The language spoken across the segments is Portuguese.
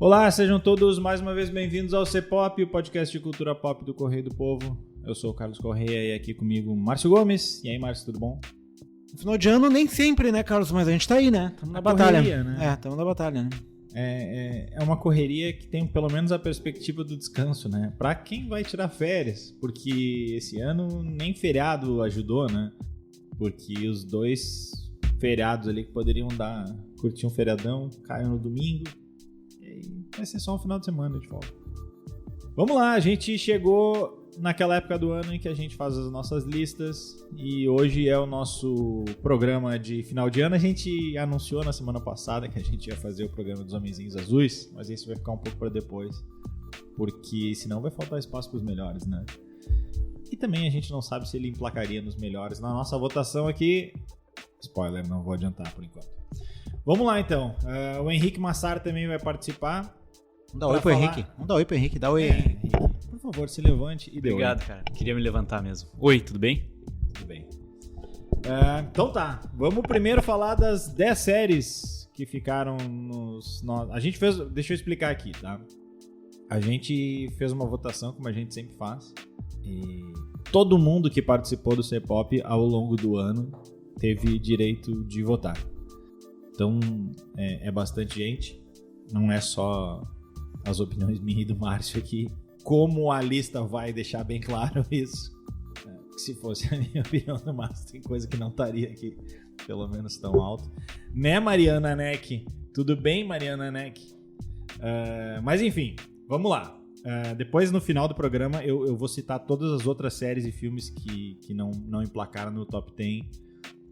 Olá, sejam todos mais uma vez bem-vindos ao C-Pop, o podcast de cultura pop do Correio do Povo. Eu sou o Carlos Correia e aqui comigo Márcio Gomes. E aí, Márcio, tudo bom? No final de ano nem sempre, né, Carlos? Mas a gente tá aí, né? Estamos na batalha. Correria, né? Estamos na batalha, né? É uma correria que tem pelo menos a perspectiva do descanso, né? Pra quem vai tirar férias, porque esse ano nem feriado ajudou, né? Porque os dois feriados ali que poderiam curtir um feriadão, caem no domingo. Vai ser só um final de semana de folga. Vamos lá, a gente chegou naquela época do ano em que a gente faz as nossas listas e hoje é o nosso programa de final de ano. A gente anunciou na semana passada que a gente ia fazer o programa dos Homenzinhos Azuis, mas isso vai ficar um pouco para depois, porque senão vai faltar espaço para os melhores, né? E também a gente não sabe se ele emplacaria nos melhores. Na nossa votação aqui, spoiler, não vou adiantar por enquanto. Vamos lá então, o Henrique Massar também vai participar. Vamos dar oi pro Henrique. Vamos dar oi pro Henrique. Dá oi, Henrique. Por favor, se levante e dê oi. Obrigado, cara. Queria me levantar mesmo. Oi, tudo bem? Tudo bem. Então tá, vamos primeiro falar das 10 séries que ficaram A gente fez... Deixa eu explicar aqui, tá? A gente fez uma votação, como a gente sempre faz. E todo mundo que participou do C-Pop ao longo do ano teve direito de votar. Então, é bastante gente. Não é só as opiniões minhas e do Márcio aqui. Como a lista vai deixar bem claro isso. Se fosse a minha opinião do Márcio, tem coisa que não estaria aqui, pelo menos tão alto. Né, Mariana Neck? Tudo bem, Mariana Neck? Mas enfim, vamos lá. Depois, no final do programa, eu vou citar todas as outras séries e filmes que não emplacaram no Top 10,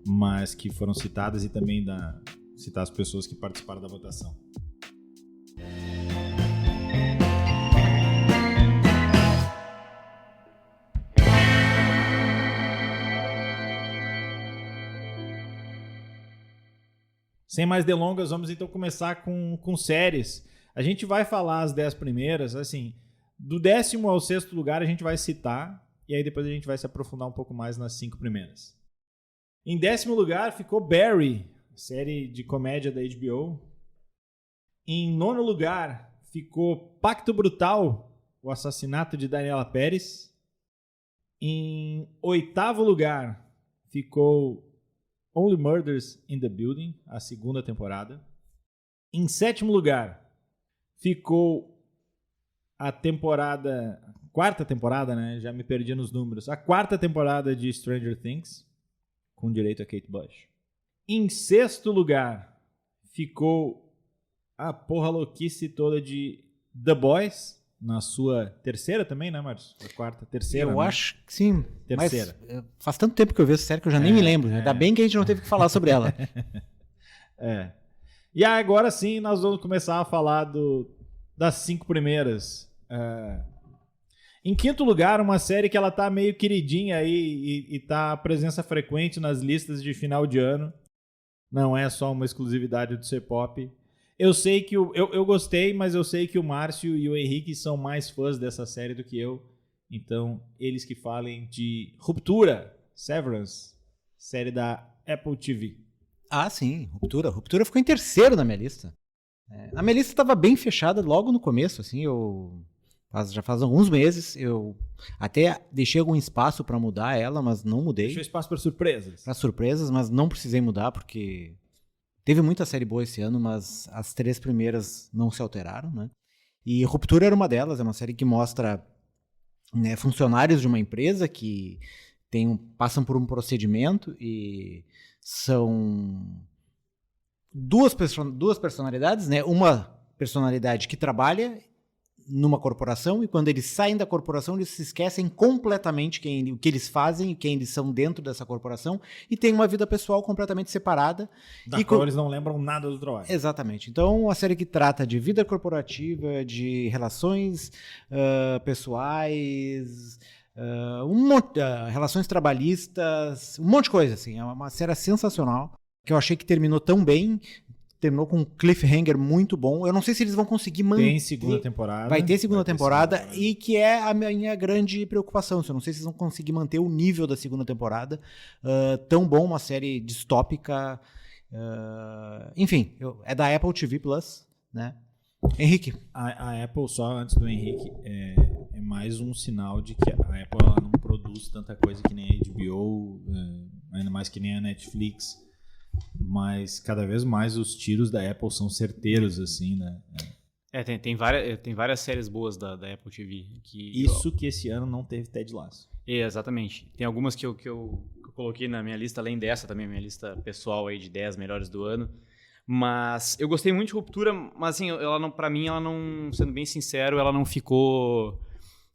mas que foram citadas e também citar as pessoas que participaram da votação. Sem mais delongas, vamos então começar com séries. A gente vai falar as 10 primeiras, assim, do 10º ao 6º lugar a gente vai citar, e aí depois a gente vai se aprofundar um pouco mais nas 5 primeiras. Em 10º lugar ficou Barry, série de comédia da HBO. Em 9º lugar ficou Pacto Brutal, o assassinato de Daniela Pérez. Em 8º lugar ficou Only Murders in the Building, a 2ª temporada. Em 7º lugar ficou a 4ª temporada, né? Já me perdi nos números. A 4ª temporada de Stranger Things, com direito a Kate Bush. Em 6º lugar ficou a porra louquice toda de The Boys, na sua 3ª também, né, Márcio? A 3ª, Eu né? acho que sim. 3ª. Mas faz tanto tempo que eu vi essa série que eu já nem me lembro. Ainda bem que a gente não teve que falar sobre ela. E agora sim, nós vamos começar a falar das 5 primeiras. Em 5º lugar, uma série que ela tá meio queridinha aí e tá presença frequente nas listas de final de ano. Não é só uma exclusividade do C-Pop. Eu sei que eu gostei, mas eu sei que o Márcio e o Henrique são mais fãs dessa série do que eu. Então, eles que falem de Ruptura, Severance, série da Apple TV. Ah, sim. Ruptura. Ruptura ficou em 3º na minha lista. A minha lista estava bem fechada logo no começo, assim, já faz alguns meses, eu até deixei algum espaço para mudar ela, mas não mudei. Deixou espaço para surpresas. Para surpresas, mas não precisei mudar, porque teve muita série boa esse ano, mas as 3 primeiras não se alteraram, né? E Ruptura era uma delas, é uma série que mostra, né, funcionários de uma empresa que passam por um procedimento e são duas personalidades, né? Uma personalidade que trabalha numa corporação e quando eles saem da corporação eles se esquecem completamente o que eles fazem e quem eles são dentro dessa corporação e tem uma vida pessoal completamente separada. Da qual eles não lembram nada do trabalho. Exatamente. Então, uma série que trata de vida corporativa, de relações pessoais, relações trabalhistas, um monte de coisa, assim. É uma série sensacional, que eu achei que terminou tão bem. Terminou com um cliffhanger muito bom. Eu não sei se eles vão conseguir manter. Tem 2ª temporada. Vai ter segunda temporada e que é a minha grande preocupação. Eu não sei se eles vão conseguir manter o nível da 2ª temporada. Tão bom, uma série distópica. Enfim, é da Apple TV Plus, né? Henrique. A Apple, só antes do Henrique, é mais um sinal de que a Apple ela não produz tanta coisa que nem a HBO, ainda mais que nem a Netflix, mas cada vez mais os tiros da Apple são certeiros, assim, né? Tem várias séries boas da Apple TV. Que esse ano não teve Ted Lasso. Exatamente. Tem algumas que eu coloquei na minha lista, além dessa também, minha lista pessoal aí de 10 melhores do ano. Mas eu gostei muito de Ruptura, mas assim, pra mim, ela não, sendo bem sincero, ela não ficou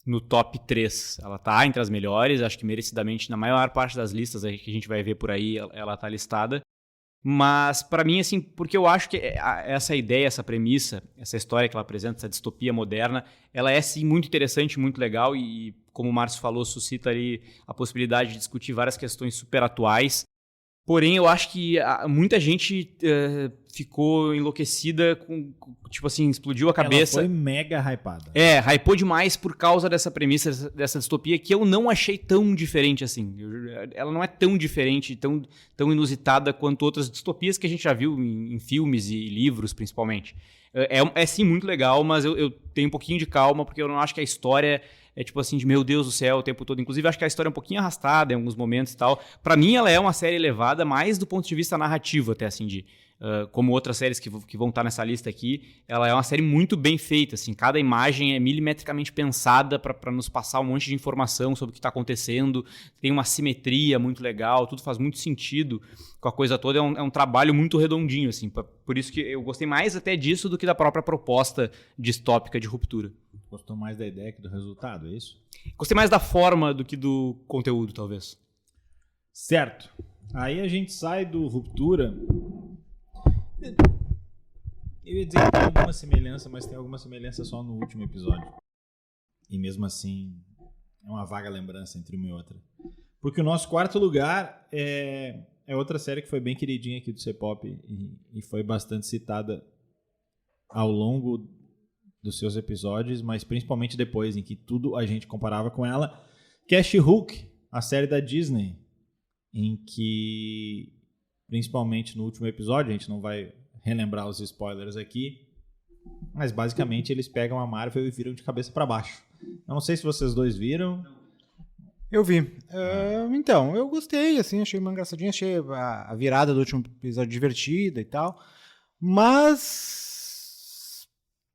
no top 3. Ela tá entre as melhores, acho que merecidamente, na maior parte das listas que a gente vai ver por aí, ela tá listada. Mas pra mim, assim, porque eu acho que essa ideia, essa premissa, essa história que ela apresenta, essa distopia moderna, ela é sim muito interessante, muito legal e, como o Márcio falou, suscita ali a possibilidade de discutir várias questões super atuais. Porém, eu acho que muita gente ficou enlouquecida tipo assim, explodiu a cabeça. Ela foi mega hypada. Hypou demais por causa dessa premissa, dessa distopia, que eu não achei tão diferente assim. Ela não é tão diferente, tão inusitada quanto outras distopias que a gente já viu em filmes e livros, principalmente. É sim muito legal, mas eu tenho um pouquinho de calma, porque eu não acho que a história é tipo assim, de meu Deus do céu o tempo todo. Inclusive, acho que a história é um pouquinho arrastada em alguns momentos e tal. Pra mim, ela é uma série elevada, mais do ponto de vista narrativo, até assim, como outras séries que vão estar nessa lista aqui. Ela é uma série muito bem feita, assim. Cada imagem é milimetricamente pensada pra nos passar um monte de informação sobre o que tá acontecendo. Tem uma simetria muito legal, tudo faz muito sentido com a coisa toda. É um trabalho muito redondinho, assim. Por isso que eu gostei mais até disso do que da própria proposta distópica de Ruptura. Gostou mais da ideia que do resultado, é isso? Gostei mais da forma do que do conteúdo, talvez. Certo. Aí a gente sai do Ruptura. Eu ia dizer que tem alguma semelhança, mas tem alguma semelhança só no último episódio. E mesmo assim, é uma vaga lembrança entre uma e outra. Porque o nosso quarto lugar é outra série que foi bem queridinha aqui do C-Pop e foi bastante citada ao longo dos seus episódios, mas principalmente depois, em que tudo a gente comparava com ela, que é She-Hulk, a série da Disney, em que, principalmente no último episódio, a gente não vai relembrar os spoilers aqui, mas basicamente eles pegam a Marvel e viram de cabeça para baixo. Eu não sei se vocês dois viram. Eu vi. Então, eu gostei, assim, achei uma engraçadinha, achei a virada do último episódio divertida e tal, mas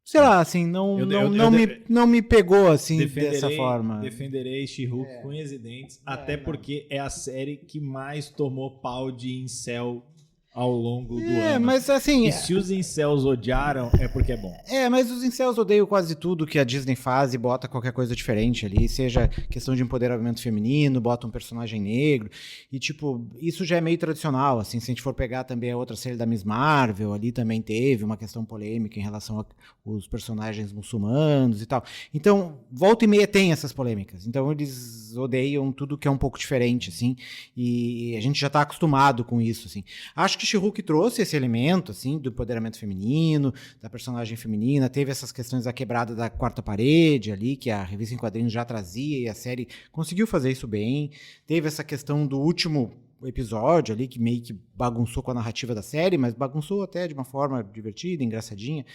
sei lá, assim, não me pegou, assim, dessa forma. Defenderei She-Hulk com unhas e dentes, até porque é a série que mais tomou pau de incel ao longo do ano. Mas assim... E se os incels odiaram, é porque é bom. Mas os incels odeiam quase tudo que a Disney faz e bota qualquer coisa diferente ali, seja questão de empoderamento feminino, bota um personagem negro, e tipo, isso já é meio tradicional, assim, se a gente for pegar também a outra série da Miss Marvel, ali também teve uma questão polêmica em relação aos personagens muçulmanos e tal. Então, volta e meia tem essas polêmicas, então eles odeiam tudo que é um pouco diferente, assim, e a gente já tá acostumado com isso, assim. Acho que She-Hulk trouxe esse elemento, assim, do empoderamento feminino, da personagem feminina, teve essas questões da quebrada da quarta parede ali, que a revista em quadrinhos já trazia, e a série conseguiu fazer isso bem. Teve essa questão do último episódio ali, que meio que bagunçou com a narrativa da série, mas bagunçou até de uma forma divertida, engraçadinha.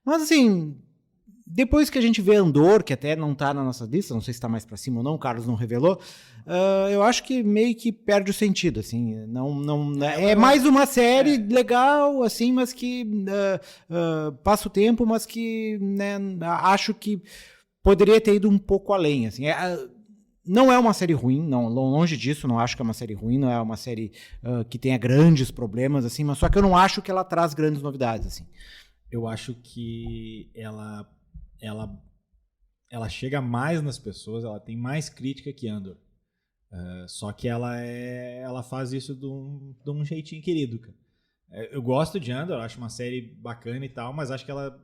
Mas, assim, depois que a gente vê Andor, que até não tá na nossa lista, não sei se tá mais pra cima ou não, o Carlos não revelou, eu acho que meio que perde o sentido, assim, é mais uma série legal, assim, mas que passa o tempo, mas que, né, acho que poderia ter ido um pouco além, assim, não é uma série ruim, não, longe disso, não acho que é uma série ruim, não é uma série que tenha grandes problemas, assim, mas só que eu não acho que ela traz grandes novidades, assim. Eu acho que ela chega mais nas pessoas, ela tem mais crítica que Andor. Só que ela faz isso de um jeitinho querido, cara. Eu gosto de Andor, acho uma série bacana e tal, mas acho que ela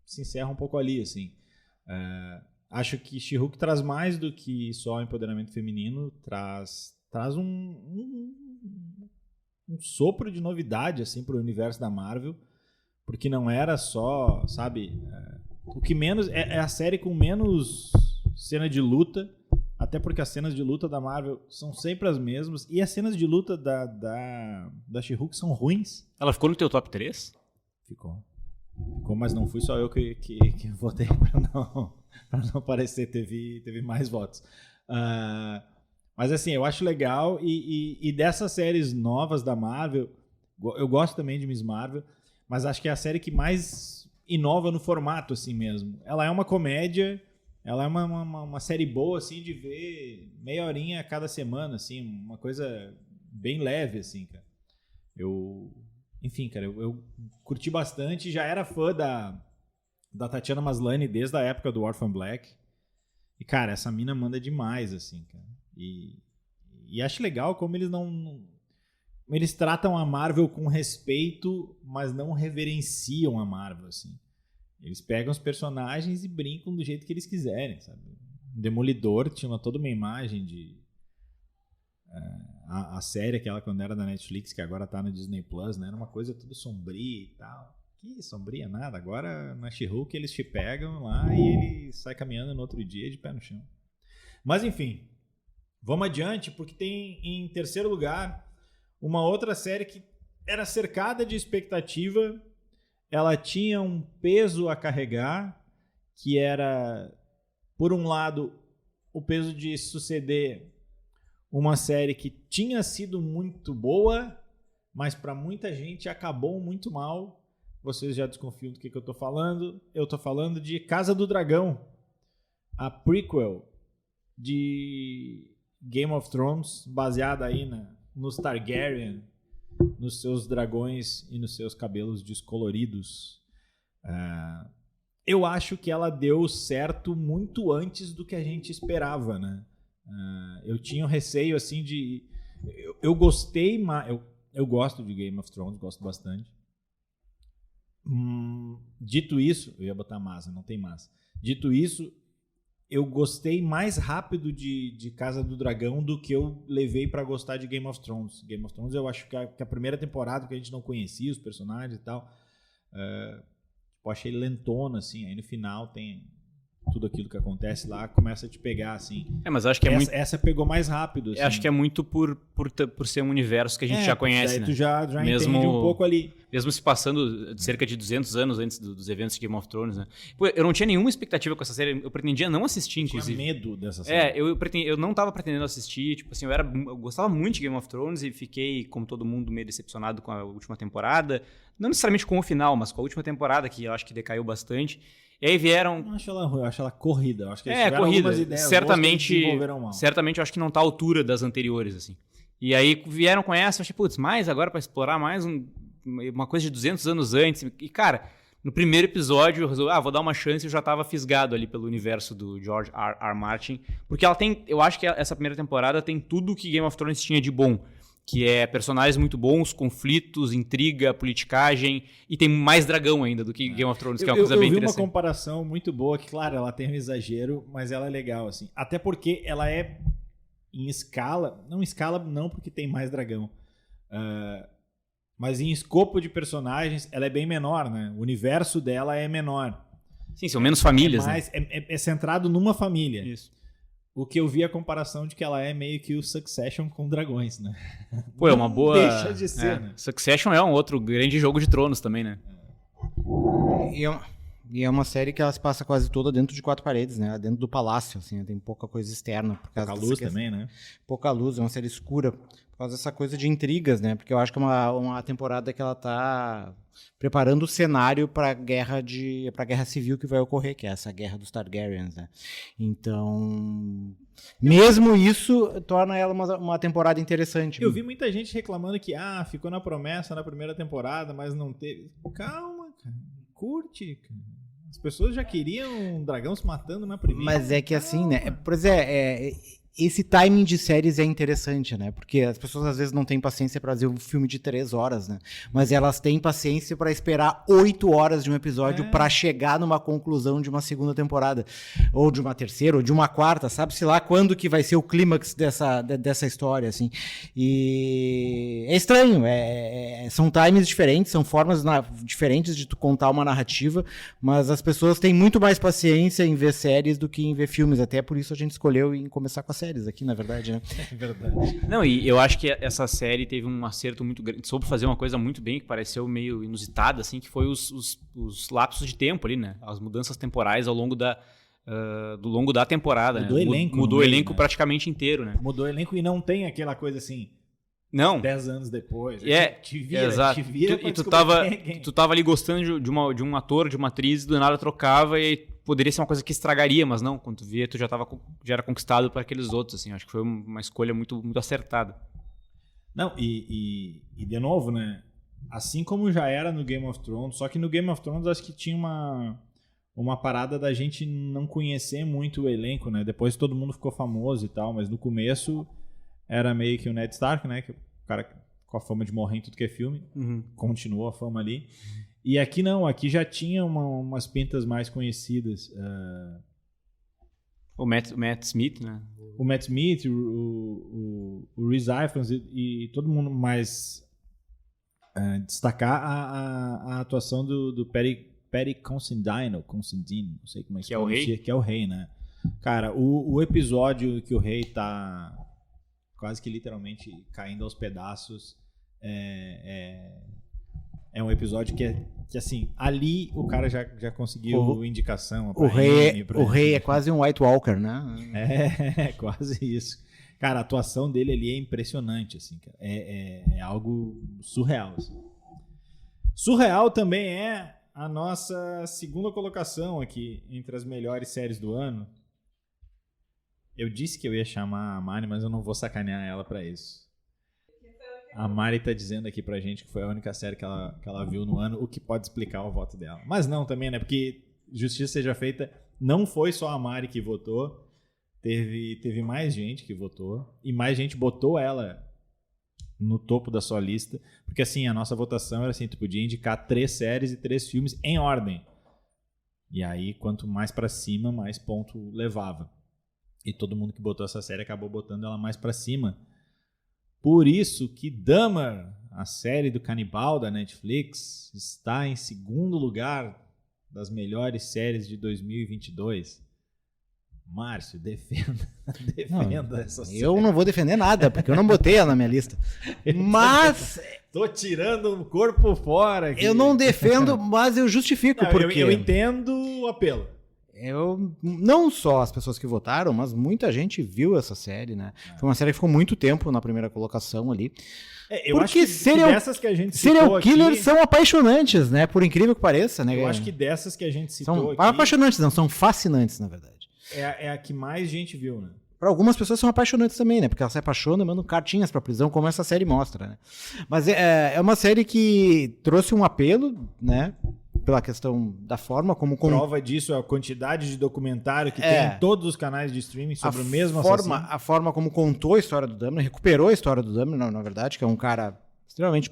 se encerra um pouco ali, assim. Acho que She-Hulk traz mais do que só o empoderamento feminino, traz um sopro de novidade, assim, pro universo da Marvel, porque não era só, sabe... O que menos é a série com menos cena de luta, até porque as cenas de luta da Marvel são sempre as mesmas, e as cenas de luta da She-Hulk são ruins. Ela ficou no teu top 3? Ficou. Mas não fui só eu que votei para não parecer, teve mais votos. Mas assim, eu acho legal, e dessas séries novas da Marvel, eu gosto também de Miss Marvel, mas acho que é a série que mais inova no formato, assim mesmo. Ela é uma comédia, ela é uma série boa, assim, de ver meia horinha a cada semana, assim, uma coisa bem leve, assim, cara. Enfim, cara, eu curti bastante, já era fã da Tatiana Maslany desde a época do Orphan Black. E, cara, essa mina manda demais, assim, cara. E acho legal como eles eles tratam a Marvel com respeito, mas não reverenciam a Marvel, assim. Eles pegam os personagens e brincam do jeito que eles quiserem, sabe? O Demolidor tinha toda uma imagem de... A série, aquela quando era da Netflix, que agora tá no Disney Plus, né? Era uma coisa tudo sombria e tal. Que sombria nada. Agora na She-Hulk eles te pegam lá e ele sai caminhando no outro dia de pé no chão. Mas enfim, vamos adiante, porque tem em terceiro lugar uma outra série que era cercada de expectativa. Ela tinha um peso a carregar, que era, por um lado, o peso de suceder uma série que tinha sido muito boa, mas para muita gente acabou muito mal. Vocês já desconfiam do que eu tô falando. Eu tô falando de Casa do Dragão, a prequel de Game of Thrones, baseada aí nos Targaryen, nos seus dragões e nos seus cabelos descoloridos. Eu acho que ela deu certo muito antes do que a gente esperava, né? Eu tinha um receio assim de... Eu gostei, eu gosto de Game of Thrones, gosto bastante. Dito isso, eu ia botar massa, não tem massa. Dito isso, eu gostei mais rápido de Casa do Dragão do que eu levei pra gostar de Game of Thrones. Game of Thrones eu acho que a primeira temporada, que a gente não conhecia os personagens e tal, eu achei lentona, assim. Aí no final tem tudo aquilo que acontece lá, começa a te pegar, assim. Mas eu acho que essa pegou mais rápido, assim. Acho que é muito por ser um universo que a gente já conhece, né? Tu já mesmo, entende um pouco ali. Mesmo se passando cerca de 200 anos antes dos eventos de Game of Thrones, né? Pô, eu não tinha nenhuma expectativa com essa série, eu pretendia não assistir, inclusive. Eu tinha medo dessa série. Eu não tava pretendendo assistir, tipo assim, eu gostava muito de Game of Thrones e fiquei, como todo mundo, meio decepcionado com a última temporada. Não necessariamente com o final, mas com a última temporada, que eu acho que decaiu bastante. E aí vieram... Não acho ela ruim, eu acho ela corrida. Eu acho que eles tiveram algumas ideias certamente eu acho que não tá à altura das anteriores, assim. E aí vieram com essa, eu achei, putz, mais agora pra explorar mais uma coisa de 200 anos antes. E, cara, no primeiro episódio eu resolvi, vou dar uma chance, eu já tava fisgado ali pelo universo do George R. Martin. Porque ela tem, eu acho que essa primeira temporada tem tudo que Game of Thrones tinha de bom. Que é personagens muito bons, conflitos, intriga, politicagem, e tem mais dragão ainda do que Game of Thrones, que é uma coisa bem interessante. Eu vi uma comparação muito boa, que claro, ela tem um exagero, mas ela é legal, assim. Até porque ela é em escala, não porque tem mais dragão, mas em escopo de personagens, ela é bem menor, né? O universo dela é menor. Sim, são menos famílias, né? É centrado numa família. Isso. O que eu vi a comparação de que ela é meio que o Succession com dragões, né? Pô, é uma boa... Deixa de ser, né? Succession é um outro grande jogo de tronos também, né? E é uma série que ela se passa quase toda dentro de 4 paredes, né? Dentro do palácio, assim, tem pouca coisa externa. Pouca luz também, né? Pouca luz, é uma série escura. Por causa dessa coisa de intrigas, né? Porque eu acho que é uma temporada que ela tá preparando o cenário para a guerra civil que vai ocorrer, que é essa guerra dos Targaryens, né? Então, mesmo isso torna ela uma temporada interessante. Eu vi muita gente reclamando que ficou na promessa na primeira temporada, mas não teve. Calma, cara. Curte, cara. As pessoas já queriam um dragão se matando na primeira. Mas é que assim, né? Por exemplo, esse timing de séries é interessante, né? Porque as pessoas às vezes não têm paciência para fazer um filme de 3 horas, né? Mas elas têm paciência para esperar 8 horas de um episódio para chegar numa conclusão de uma segunda temporada. Ou de uma terceira, ou de uma quarta, sabe-se lá quando que vai ser o clímax dessa história, assim. E é estranho, são times diferentes, são formas diferentes de tu contar uma narrativa, mas as pessoas têm muito mais paciência em ver séries do que em ver filmes, até por isso a gente escolheu em começar com a série. séries aqui, na verdade, né? É verdade. Não, e eu acho que essa série teve um acerto muito grande. Soube fazer uma coisa muito bem, que pareceu meio inusitada, assim, que foi os lapsos de tempo ali, né? As mudanças temporais ao longo do longo da temporada. Mudou né? o elenco Mudou no o meio, elenco né? praticamente inteiro, né? Mudou o elenco e não tem aquela coisa assim, Não. 10 anos depois. Te vira pra e tu descobrir tava, quem é quem. tu tava ali gostando de um ator, de uma atriz, do nada trocava e aí poderia ser uma coisa que estragaria, mas não, quando tu via, tu já era conquistado por aqueles outros, assim. Acho que foi uma escolha muito, muito acertada. Não, e de novo, né? Assim como já era no Game of Thrones, só que no Game of Thrones acho que tinha uma parada da gente não conhecer muito o elenco, né? Depois todo mundo ficou famoso e tal, mas no começo era meio que o Ned Stark, né? Que o cara com a fama de morrer em tudo que é filme. Continuou a fama ali. E aqui não, aqui já tinha umas pintas mais conhecidas. O Matt Smith, né? O Matt Smith, o Rhys Ifans e todo mundo mais destacar a atuação do Perry Considine, não sei como é que é o rei? que é o rei, né? Cara, o episódio que o rei tá quase que literalmente caindo aos pedaços é um episódio que assim, ali o cara já conseguiu indicação. O rei é quase um White Walker, né? É quase isso. Cara, a atuação dele ali é impressionante, assim, cara. É algo surreal. Assim. Surreal também é a nossa segunda colocação aqui entre as melhores séries do ano. Eu disse que eu ia chamar a Mari, mas eu não vou sacanear ela pra isso. A Mari tá dizendo aqui pra gente que foi a única série que ela viu no ano, o que pode explicar o voto dela. Mas não também, né? Porque justiça seja feita, não foi só a Mari que votou, teve mais gente que votou, e mais gente botou ela no topo da sua lista, porque assim, a nossa votação era assim, tu podia indicar 3 séries e 3 filmes em ordem. E aí, quanto mais pra cima, mais ponto levava. E todo mundo que botou essa série acabou botando ela mais pra cima. Por isso que Dahmer, a série do canibal da Netflix, está em segundo lugar das melhores séries de 2022. Márcio, defenda essa série. Eu não vou defender nada, porque eu não botei ela na minha lista. Mas Tô tirando o corpo fora aqui. eu não defendo, mas eu justifico Não, porque eu entendo o apelo. não só as pessoas que votaram, mas muita gente viu essa série, né? Foi uma série que ficou muito tempo na primeira colocação ali. Eu Porque acho que dessas que a gente citou serial killers aqui, são apaixonantes, né? Por incrível que pareça, né? eu acho que dessas que a gente citou são aqui, apaixonantes, não, são fascinantes, na verdade. é a que mais gente viu, né? Para algumas pessoas são apaixonantes também, né? Porque elas se apaixonam e mandam cartinhas pra prisão, como essa série mostra, né? Mas é uma série que trouxe um apelo, né? Pela questão da forma como... Prova disso é a quantidade de documentário que tem em todos os canais de streaming sobre o mesmo assassino. A forma como contou a história do Dahmer, recuperou a história do Dahmer, na verdade, que é um cara extremamente...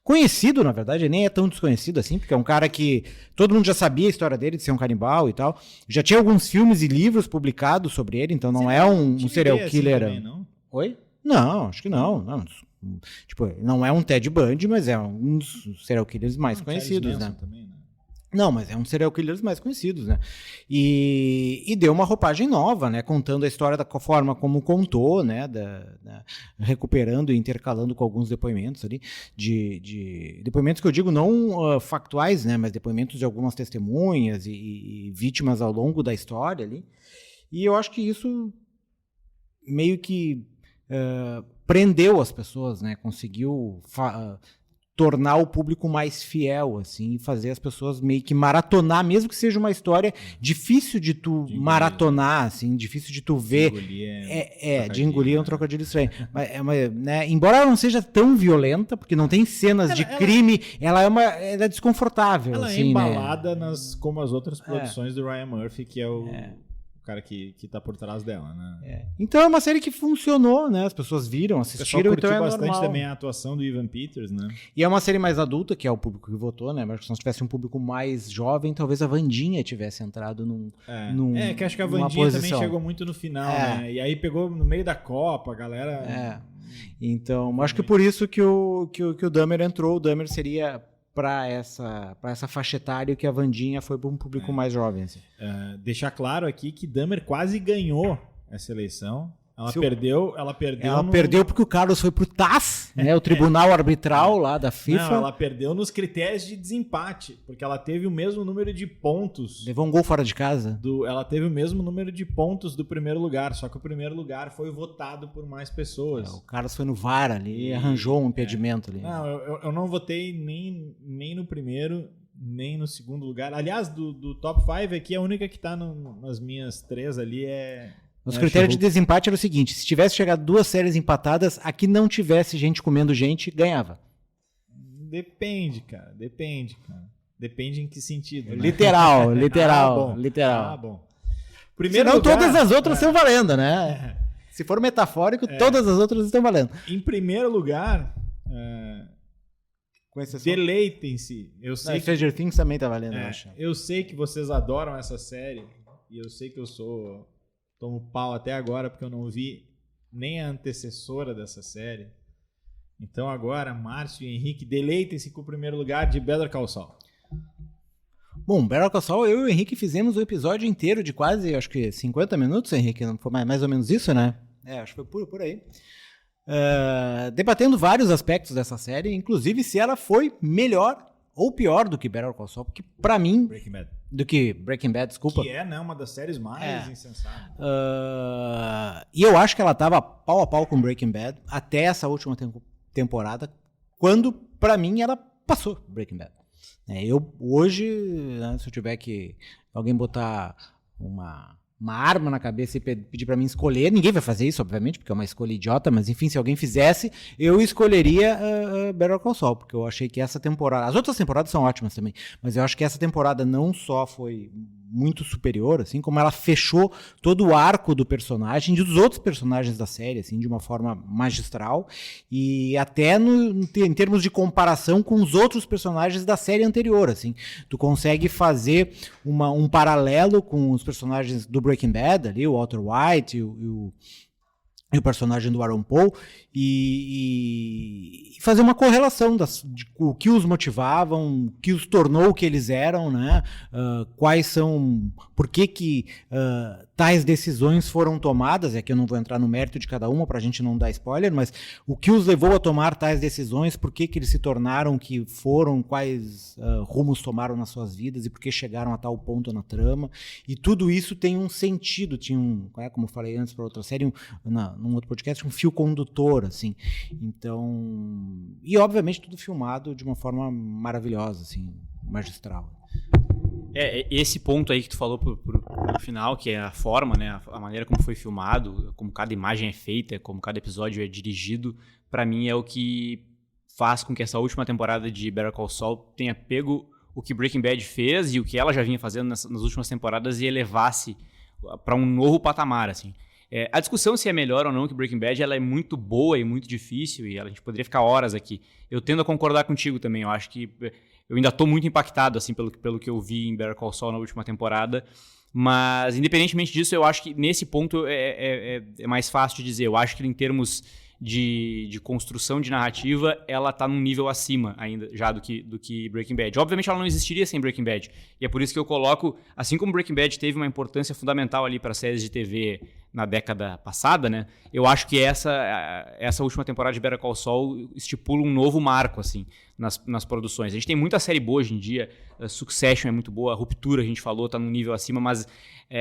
conhecido, na verdade, nem é tão desconhecido assim, porque é um cara que todo mundo já sabia a história dele, de ser um canibal e tal. Já tinha alguns filmes e livros publicados sobre ele, então não é um serial killer. Assim também, não? Oi? Não, acho que não. Tipo, não é um Ted Bundy, mas é um dos serial killers mais conhecidos, né? Também, né? Não, mas é um serial killers mais conhecidos, né? E deu uma roupagem nova, né? Contando a história da forma como contou, né? Recuperando e intercalando com alguns depoimentos ali. De depoimentos que eu digo não factuais, né? Mas depoimentos de algumas testemunhas e vítimas ao longo da história ali. E eu acho que isso meio que prendeu as pessoas, né? Conseguiu... tornar o público mais fiel, assim, e fazer as pessoas meio que maratonar, mesmo que seja uma história difícil de tu maratonar, assim, difícil de tu ver. De engolir é um trocadilho estranho. Mas, né, embora ela não seja tão violenta, porque não tem cenas de crime, ela é desconfortável. Ela assim, é embalada como as outras produções do Ryan Murphy, que é o cara que tá por trás dela, né? Então é uma série que funcionou, né? As pessoas viram, assistiram, então é bastante normal. Também a atuação do Evan Peters, né? E é uma série mais adulta, que é o público que votou, né? Mas se nós tivesse um público mais jovem, talvez a Wandinha tivesse entrado que acho que a Wandinha também chegou muito no final, né? E aí pegou no meio da Copa, a galera... Então, acho que por isso que o Dahmer entrou. O Dahmer seria para essa faixa etária que a Wandinha foi para um público mais jovem. Assim. Deixar claro aqui que Dahmer quase ganhou essa eleição. Ela perdeu porque o Carlos foi pro TAS, né, o Tribunal Arbitral lá da FIFA. Não, ela perdeu nos critérios de desempate, porque ela teve o mesmo número de pontos. Levou um gol fora de casa. Ela teve o mesmo número de pontos do primeiro lugar, só que o primeiro lugar foi votado por mais pessoas. O Carlos foi no VAR ali e arranjou um impedimento ali. Não, eu não votei nem no primeiro, nem no segundo lugar. Aliás, do top 5 aqui, a única que tá nas minhas 3 ali é... Os critérios de desempate era o seguinte: se tivesse chegado 2 séries empatadas, aqui não tivesse gente comendo gente, ganhava. Depende, cara. Depende em que sentido. Né? Literal. Ah, bom. Senão lugar, todas as outras estão valendo, né? Se for metafórico, todas as outras estão valendo. Em primeiro lugar, deleitem-se. Stranger Things também tá valendo, eu acho. Eu sei que vocês adoram essa série, e eu sei que eu tomo pau até agora porque eu não vi nem a antecessora dessa série. Então agora, Márcio e Henrique, deleitem-se com o primeiro lugar de Better Call Saul. Bom, Better Call Saul, eu e o Henrique fizemos o episódio inteiro de quase, acho que 50 minutos, Henrique, não foi mais ou menos isso, né? Acho que foi por aí. Debatendo vários aspectos dessa série, inclusive se ela foi melhor ou pior do que Better Call Saul, porque pra mim... Do que Breaking Bad, desculpa. Que é, né, uma das séries mais insensatas. E eu acho que ela tava pau a pau com Breaking Bad até essa última temporada, quando, pra mim, ela passou Breaking Bad. Eu, hoje, né, se eu tiver que alguém botar uma arma na cabeça e pedir pra mim escolher, ninguém vai fazer isso, obviamente, porque é uma escolha idiota, mas enfim, se alguém fizesse, eu escolheria Better Call Saul, porque eu achei que essa temporada, as outras temporadas são ótimas também, mas eu acho que essa temporada não só foi muito superior, assim, como ela fechou todo o arco do personagem e dos outros personagens da série, assim, de uma forma magistral, e até em termos de comparação com os outros personagens da série anterior, assim, tu consegue fazer um paralelo com os personagens do Breaking Bad, ali, o Walter White e o personagem do Aaron Paul, e fazer uma correlação de o que os motivavam, o que os tornou o que eles eram, né? Quais são, por que tais decisões foram tomadas, aqui eu não vou entrar no mérito de cada uma para a gente não dar spoiler, mas o que os levou a tomar tais decisões, por que eles se tornaram o que foram, quais rumos tomaram nas suas vidas e por que chegaram a tal ponto na trama, e tudo isso tem um sentido, tinha como eu falei antes para outra série, num outro podcast, um fio condutor, assim, então, e obviamente tudo filmado de uma forma maravilhosa, assim, magistral. Esse ponto aí que tu falou pro final, que é a forma, né, a maneira como foi filmado, como cada imagem é feita, como cada episódio é dirigido, pra mim é o que faz com que essa última temporada de Better Call Saul tenha pego o que Breaking Bad fez e o que ela já vinha fazendo nas últimas temporadas e elevasse pra um novo patamar, assim. A discussão se é melhor ou não que Breaking Bad, ela é muito boa e muito difícil e a gente poderia ficar horas aqui. Eu tendo a concordar contigo também, eu acho que eu ainda estou muito impactado assim, pelo que eu vi em Better Call Saul na última temporada, mas independentemente disso, eu acho que nesse ponto é mais fácil de dizer. Eu acho que em termos de construção de narrativa, ela está num nível acima ainda já do que Breaking Bad. Obviamente ela não existiria sem Breaking Bad, e é por isso que eu coloco, assim como Breaking Bad teve uma importância fundamental ali para séries de TV na década passada, né? Eu acho que essa última temporada de Better Call Saul estipula um novo marco, assim, nas produções. A gente tem muita série boa hoje em dia, Succession é muito boa, a Ruptura, a gente falou, tá num nível acima, mas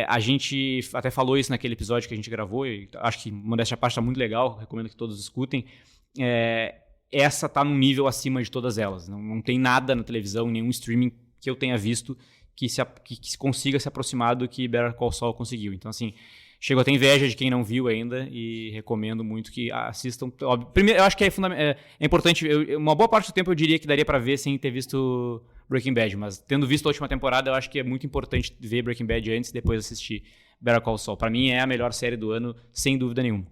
a gente até falou isso naquele episódio que a gente gravou, e acho que modéstia à parte tá muito legal, recomendo que todos escutem. Essa tá num nível acima de todas elas. Não tem nada na televisão, nenhum streaming que eu tenha visto que consiga se aproximar do que Better Call Saul conseguiu. Então, assim, chego a ter inveja de quem não viu ainda e recomendo muito que assistam. Primeiro, eu acho que é importante. Uma boa parte do tempo eu diria que daria pra ver sem ter visto Breaking Bad, mas tendo visto a última temporada, eu acho que é muito importante ver Breaking Bad antes e depois assistir Better Call Saul. Pra mim é a melhor série do ano, sem dúvida nenhuma.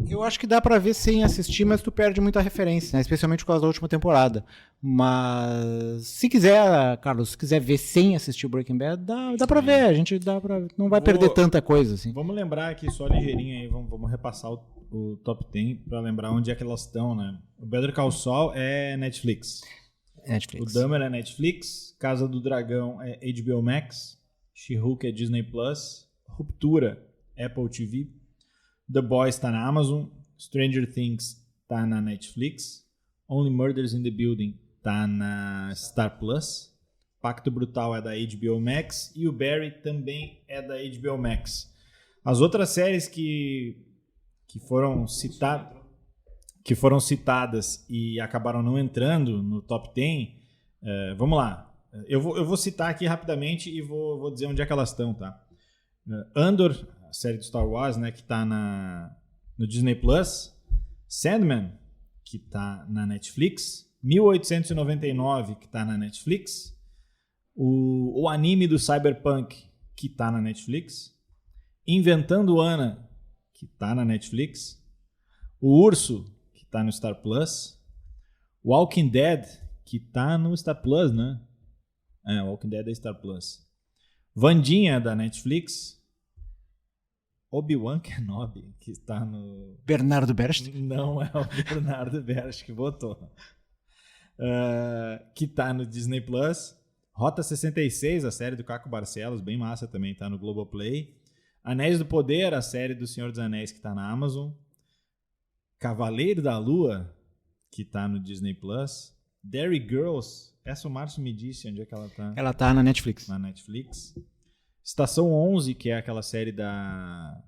Eu acho que dá pra ver sem assistir, mas tu perde muita referência, né? Especialmente por causa da última temporada. Mas se quiser, Carlos, se quiser ver sem assistir o Breaking Bad, dá pra ver. A gente não vai perder tanta coisa, assim. Vamos lembrar aqui só ligeirinho aí, vamos repassar o top 10 pra lembrar onde é que elas estão, né? O Better Call Saul é Netflix. Netflix. O Dahmer é Netflix. Casa do Dragão é HBO Max. She-Hulk é Disney Plus. Ruptura, Apple TV. The Boys tá na Amazon. Stranger Things tá na Netflix. Only Murders in the Building tá na Star Plus. Pacto Brutal é da HBO Max. E o Barry também é da HBO Max. As outras séries que foram citadas e acabaram não entrando no top 10, vamos lá. Eu vou citar aqui rapidamente e vou dizer onde é que elas estão, tá? Andor, a série de Star Wars, né, que tá no Disney Plus. Sandman, que tá na Netflix. 1899, que tá na Netflix. O anime do Cyberpunk, que tá na Netflix. Inventando Anna, que tá na Netflix. O Urso, que tá no Star Plus. Walking Dead, que tá no Star Plus, né? Walking Dead é Star Plus. Wandinha, da Netflix. Obi-Wan Kenobi, que está no... Bernardo Berst? Não é o Bernardo Berst que botou. Que está no Disney Plus. Rota 66, a série do Caco Barcelos, bem massa também, está no Globoplay. Anéis do Poder, a série do Senhor dos Anéis, que está na Amazon. Cavaleiro da Lua, que está no Disney Plus. Derry Girls, essa o Márcio me disse onde é que ela está. Ela tá na Netflix. Na Netflix. Estação 11, que é aquela série da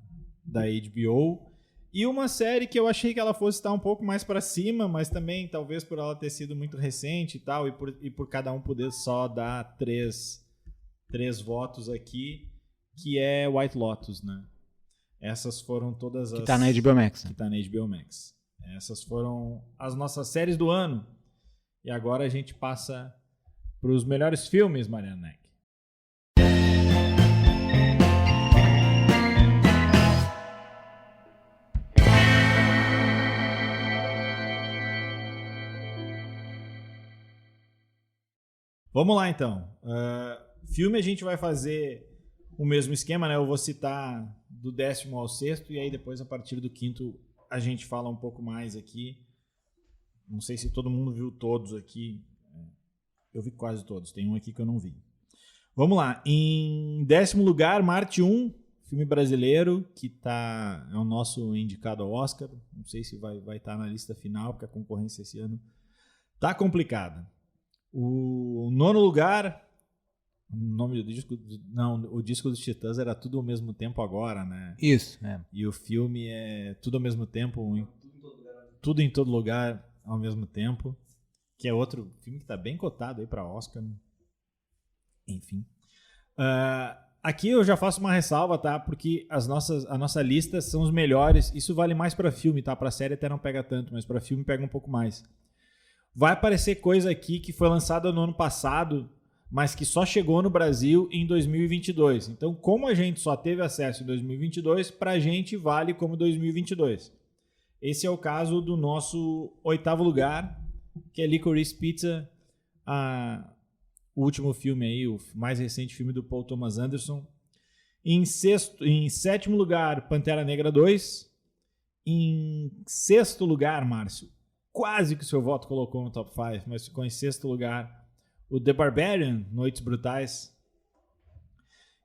HBO. E uma série que eu achei que ela fosse estar um pouco mais para cima, mas também talvez por ela ter sido muito recente e tal, e por cada um poder só dar três votos aqui, que é White Lotus, né? Essas foram todas as... Que tá na HBO Max. Que tá na HBO Max. Essas foram as nossas séries do ano. E agora a gente passa para os melhores filmes, Mariana Neck. Vamos lá, então. Filme a gente vai fazer o mesmo esquema, né? Eu vou citar do 10º ao 6º e aí depois, a partir do 5º, a gente fala um pouco mais aqui. Não sei se todo mundo viu todos aqui. Eu vi quase todos. Tem um aqui que eu não vi. Vamos lá. Em 10º lugar, Marte 1, filme brasileiro, que é o nosso indicado ao Oscar. Não sei se vai estar na lista final, porque a concorrência esse ano tá complicada. O 9º lugar, o nome do disco... Não, o disco dos Titãs era Tudo ao Mesmo Tempo Agora, né? Isso, E o filme é Tudo ao Mesmo Tempo, Tudo em Todo Lugar ao Mesmo Tempo, que é outro filme que está bem cotado aí para Oscar. Enfim. Aqui eu já faço uma ressalva, tá? Porque a nossa lista são os melhores. Isso vale mais para filme, tá? Para série até não pega tanto, mas para filme pega um pouco mais. Vai aparecer coisa aqui que foi lançada no ano passado, mas que só chegou no Brasil em 2022. Então, como a gente só teve acesso em 2022, pra gente vale como 2022. Esse é o caso do nosso 8º lugar, que é Licorice Pizza, o último filme aí, o mais recente filme do Paul Thomas Anderson. Em 7º lugar, Pantera Negra 2. Em 6º lugar, Márcio, quase que o seu voto colocou no top 5, mas ficou em 6º lugar, o The Barbarian, Noites Brutais.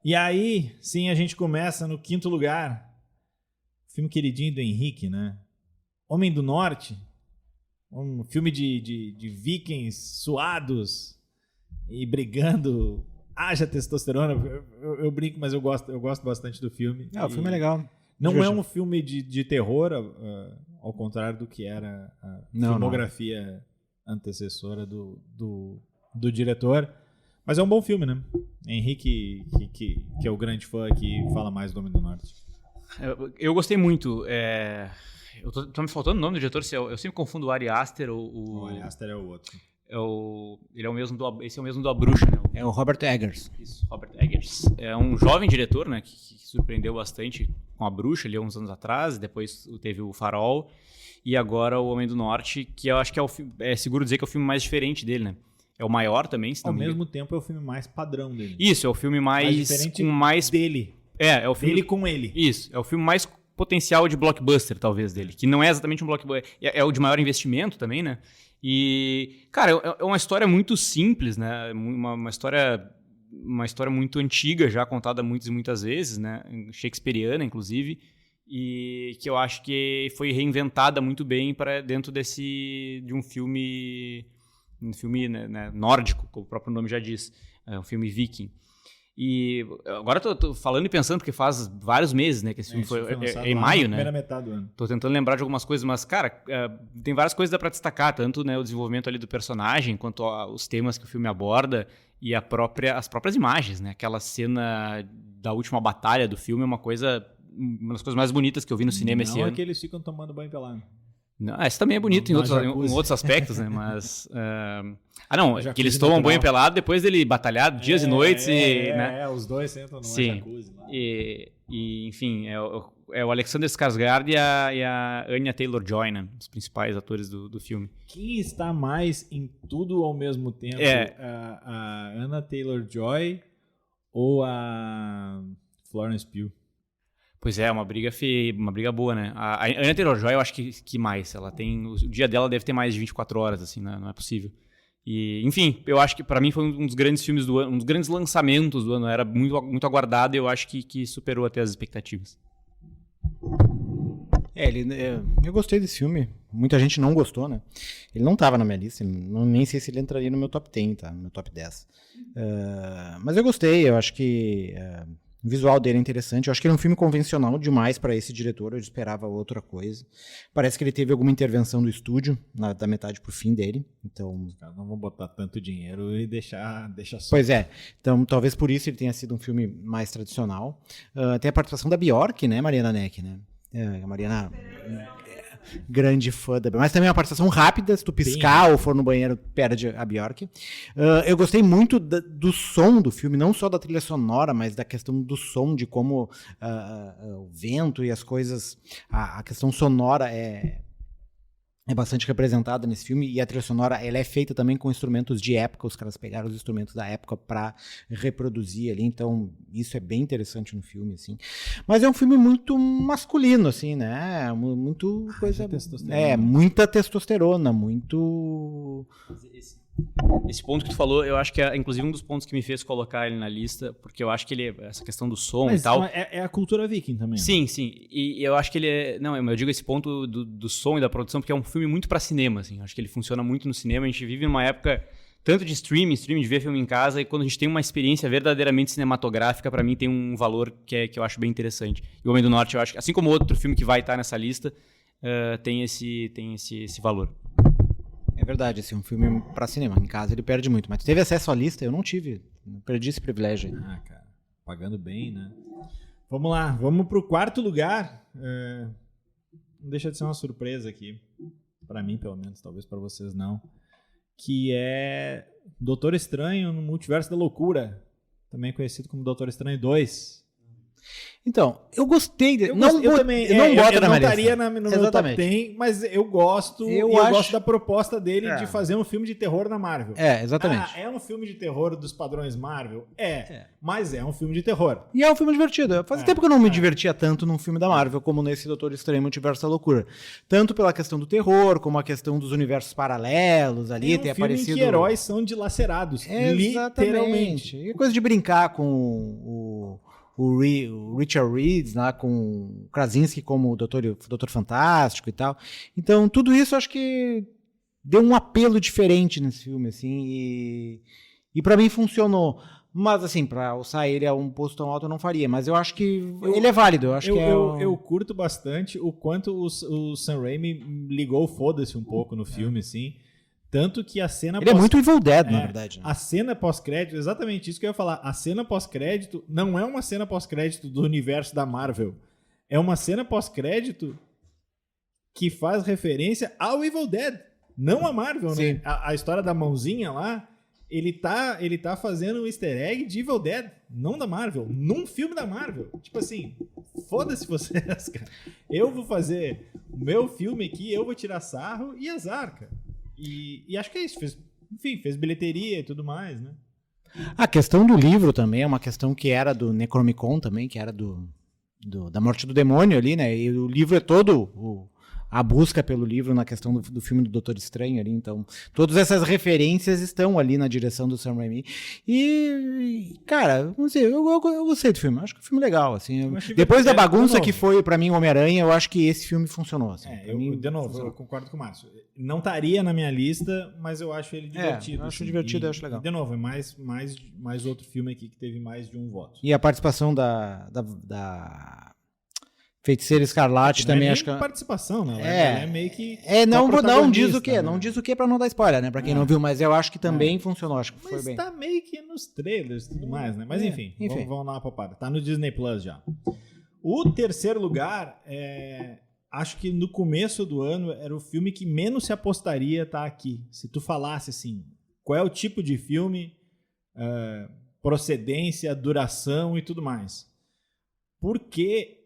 E aí, sim, a gente começa no 5º lugar, filme queridinho do Henrique, né? Homem do Norte, um filme de vikings suados e brigando, haja testosterona. Eu brinco, mas eu gosto bastante do filme. O filme é legal. Não é um filme de terror, ao contrário do que era a filmografia antecessora do diretor. Mas é um bom filme, né? Henrique, que é o grande fã que fala mais do Homem do Norte. Eu gostei muito. Tô me faltando o nome do diretor. Eu sempre confundo o Ari Aster ou o Ari Aster é o outro. Esse é o mesmo do A Bruxa, né? É o Robert Eggers. Isso, Robert Eggers. É um jovem diretor, né? Que surpreendeu bastante com A Bruxa, ali há uns anos atrás. Depois teve o Farol. E agora o Homem do Norte, que eu acho que é seguro dizer que é o filme mais diferente dele, né? É o maior também. Ao mesmo tempo é o filme mais padrão dele. Isso, é o filme mais diferente com mais dele. É o filme dele com ele. Isso, é o filme mais potencial de blockbuster, talvez, dele. Que não é exatamente um blockbuster. É o de maior investimento também, né? E, cara, é uma história muito simples, né? Uma história muito antiga, já contada muitas e muitas vezes, né? Shakespeariana, inclusive, e que eu acho que foi reinventada muito bem para dentro de um filme né, nórdico, como o próprio nome já diz, é um filme viking. E agora eu tô falando e pensando, porque faz vários meses, né, que esse filme foi em maio, né? Primeira metade do ano. Tô tentando lembrar de algumas coisas, mas, cara, tem várias coisas que dá pra destacar, tanto, né, o desenvolvimento ali do personagem, quanto os temas que o filme aborda e as próprias imagens, né? Aquela cena da última batalha do filme é uma das coisas mais bonitas que eu vi no cinema esse ano. Não é que eles ficam tomando banho pelado. Não, esse também é bonito em outros aspectos, né? Mas. Não, que eles tomam banho pelado depois dele batalhar dias e noites. Né? Os dois sentam no jacuzzi lá. E, enfim, é o Alexander Skarsgård e a Anya Taylor-Joy, né? Os principais atores do filme. Quem está mais em tudo ao mesmo tempo? A Anya Taylor-Joy ou a Florence Pugh? Pois é, uma briga boa, né? A Anya Taylor-Joy, eu acho que mais. Ela tem... O dia dela deve ter mais de 24 horas, assim, né? Não é possível. E, enfim, eu acho que pra mim foi um dos grandes filmes do ano, um dos grandes lançamentos do ano. Era muito, muito aguardado e eu acho que superou até as expectativas. Eu gostei desse filme. Muita gente não gostou, né? Ele não tava na minha lista, nem sei se ele entraria no meu top 10, tá? No meu top 10. Mas eu gostei, eu acho que... O visual dele é interessante. Eu acho que ele é um filme convencional demais para esse diretor. Eu esperava outra coisa. Parece que ele teve alguma intervenção do estúdio, da metade pro fim dele. Então, os caras não vão botar tanto dinheiro e deixar só. Pois é. Então, talvez por isso ele tenha sido um filme mais tradicional. Tem a participação da Bjork, né, Mariana Neck, né? A Mariana... grande fã da... Mas também é uma participação rápida, se tu piscar ou for no banheiro, perde a Bjork. Eu gostei muito do som do filme, não só da trilha sonora, mas da questão do som, de como o vento e as coisas... A questão sonora é bastante representada nesse filme, e a trilha sonora ela é feita também com instrumentos de época. Os caras pegaram os instrumentos da época para reproduzir ali, então isso é bem interessante no filme, assim. Mas é um filme muito masculino, assim, né? Muito coisa... muita testosterona, muito... Esse ponto que tu falou, eu acho que é inclusive um dos pontos que me fez colocar ele na lista, porque eu acho que essa questão do som e tal... É a cultura viking também. Sim. E eu acho que ele é... Não, eu digo esse ponto do som e da produção, porque é um filme muito pra cinema, assim. Acho que ele funciona muito no cinema. A gente vive numa época tanto de streaming, de ver filme em casa, e quando a gente tem uma experiência verdadeiramente cinematográfica, pra mim tem um valor que eu acho bem interessante. E O Homem do Norte, eu acho que, assim como outro filme que vai estar nessa lista, tem esse valor. É verdade, esse é um filme pra cinema. Em casa ele perde muito. Mas tu teve acesso à lista? Eu não tive. Perdi esse privilégio aí. Cara. Pagando bem, né? Vamos lá. Vamos pro quarto lugar. Não deixa de ser uma surpresa aqui. Pra mim, pelo menos. Talvez pra vocês não. Que é Doutor Estranho no Multiverso da Loucura. Também conhecido como Doutor Estranho 2. Então, eu gostei. Eu não estaria no meu top 10, mas eu gosto. Eu gosto da proposta dele de fazer um filme de terror na Marvel. Exatamente. É um filme de terror dos padrões Marvel? Mas é um filme de terror. E é um filme divertido. Faz tempo que eu não me divertia tanto num filme da Marvel como nesse Doutor Estranho Multiverso da Loucura. Tanto pela questão do terror, como a questão dos universos paralelos ali, ter aparecido... em que heróis são dilacerados. Literalmente. E coisa de brincar com o Richard Reed, lá com o Krasinski como o Doutor Fantástico e tal. Então, tudo isso eu acho que deu um apelo diferente nesse filme, assim, e pra mim funcionou. Mas, assim, pra alçar ele a um posto tão alto eu não faria, mas eu acho que ele é válido. Eu curto bastante o quanto o Sam Raimi ligou o foda-se um pouco no filme, assim. Tanto que a cena... Ele é muito Evil Dead, na verdade. Né? A cena pós-crédito, exatamente isso que eu ia falar. A cena pós-crédito não é uma cena pós-crédito do universo da Marvel. É uma cena pós-crédito que faz referência ao Evil Dead. Não a Marvel, Sim. Né? A história da mãozinha lá, ele tá fazendo um easter egg de Evil Dead, não da Marvel. Num filme da Marvel. Tipo assim, foda-se vocês, cara. Eu vou fazer o meu filme aqui, eu vou tirar sarro e azar, cara. E acho que é isso. Fez bilheteria e tudo mais, né? A questão do livro também é uma questão que era do Necronomicon também, que era da morte do demônio ali, né? E o livro é todo a busca pelo livro na questão do filme do Doutor Estranho ali, então todas essas referências estão ali na direção do Sam Raimi e cara, não sei, eu gostei do filme, acho que o filme é legal, assim, depois da bagunça que foi pra mim o Homem-Aranha, eu acho que esse filme funcionou, assim, de novo, eu concordo com o Márcio, não estaria na minha lista, mas eu acho ele divertido. Eu acho divertido, eu acho legal. De novo, é mais outro filme aqui que teve mais de um voto. E a participação da Feiticeira Escarlate também, acho que participação, né? Ela é meio que não diz o quê, né? Não diz o quê pra não dar spoiler, né? Pra quem não viu, mas eu acho que também funcionou, acho que foi bem. Mas tá meio que nos trailers e tudo mais, né? Mas enfim. Vamos dar uma papada. Tá no Disney Plus já. O terceiro lugar, acho que no começo do ano era o filme que menos se apostaria tá aqui. Se tu falasse assim, qual é o tipo de filme, procedência, duração e tudo mais. Porque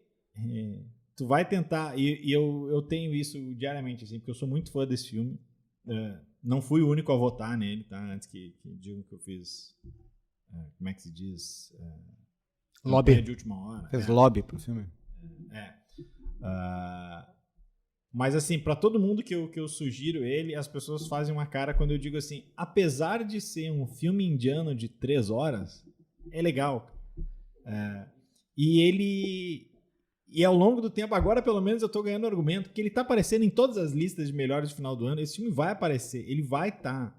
tu vai tentar, e eu tenho isso diariamente, assim, porque eu sou muito fã desse filme. Não fui o único a votar nele, tá? Antes que digam que eu fiz, como é que se diz? Lobby. De última hora. Fez lobby pro filme. Mas assim, pra todo mundo que eu sugiro ele, as pessoas fazem uma cara quando eu digo assim, apesar de ser um filme indiano de 3 horas, é legal. E ao longo do tempo, agora pelo menos eu tô ganhando argumento, porque ele tá aparecendo em todas as listas de melhores de final do ano. Esse filme vai aparecer, ele vai estar,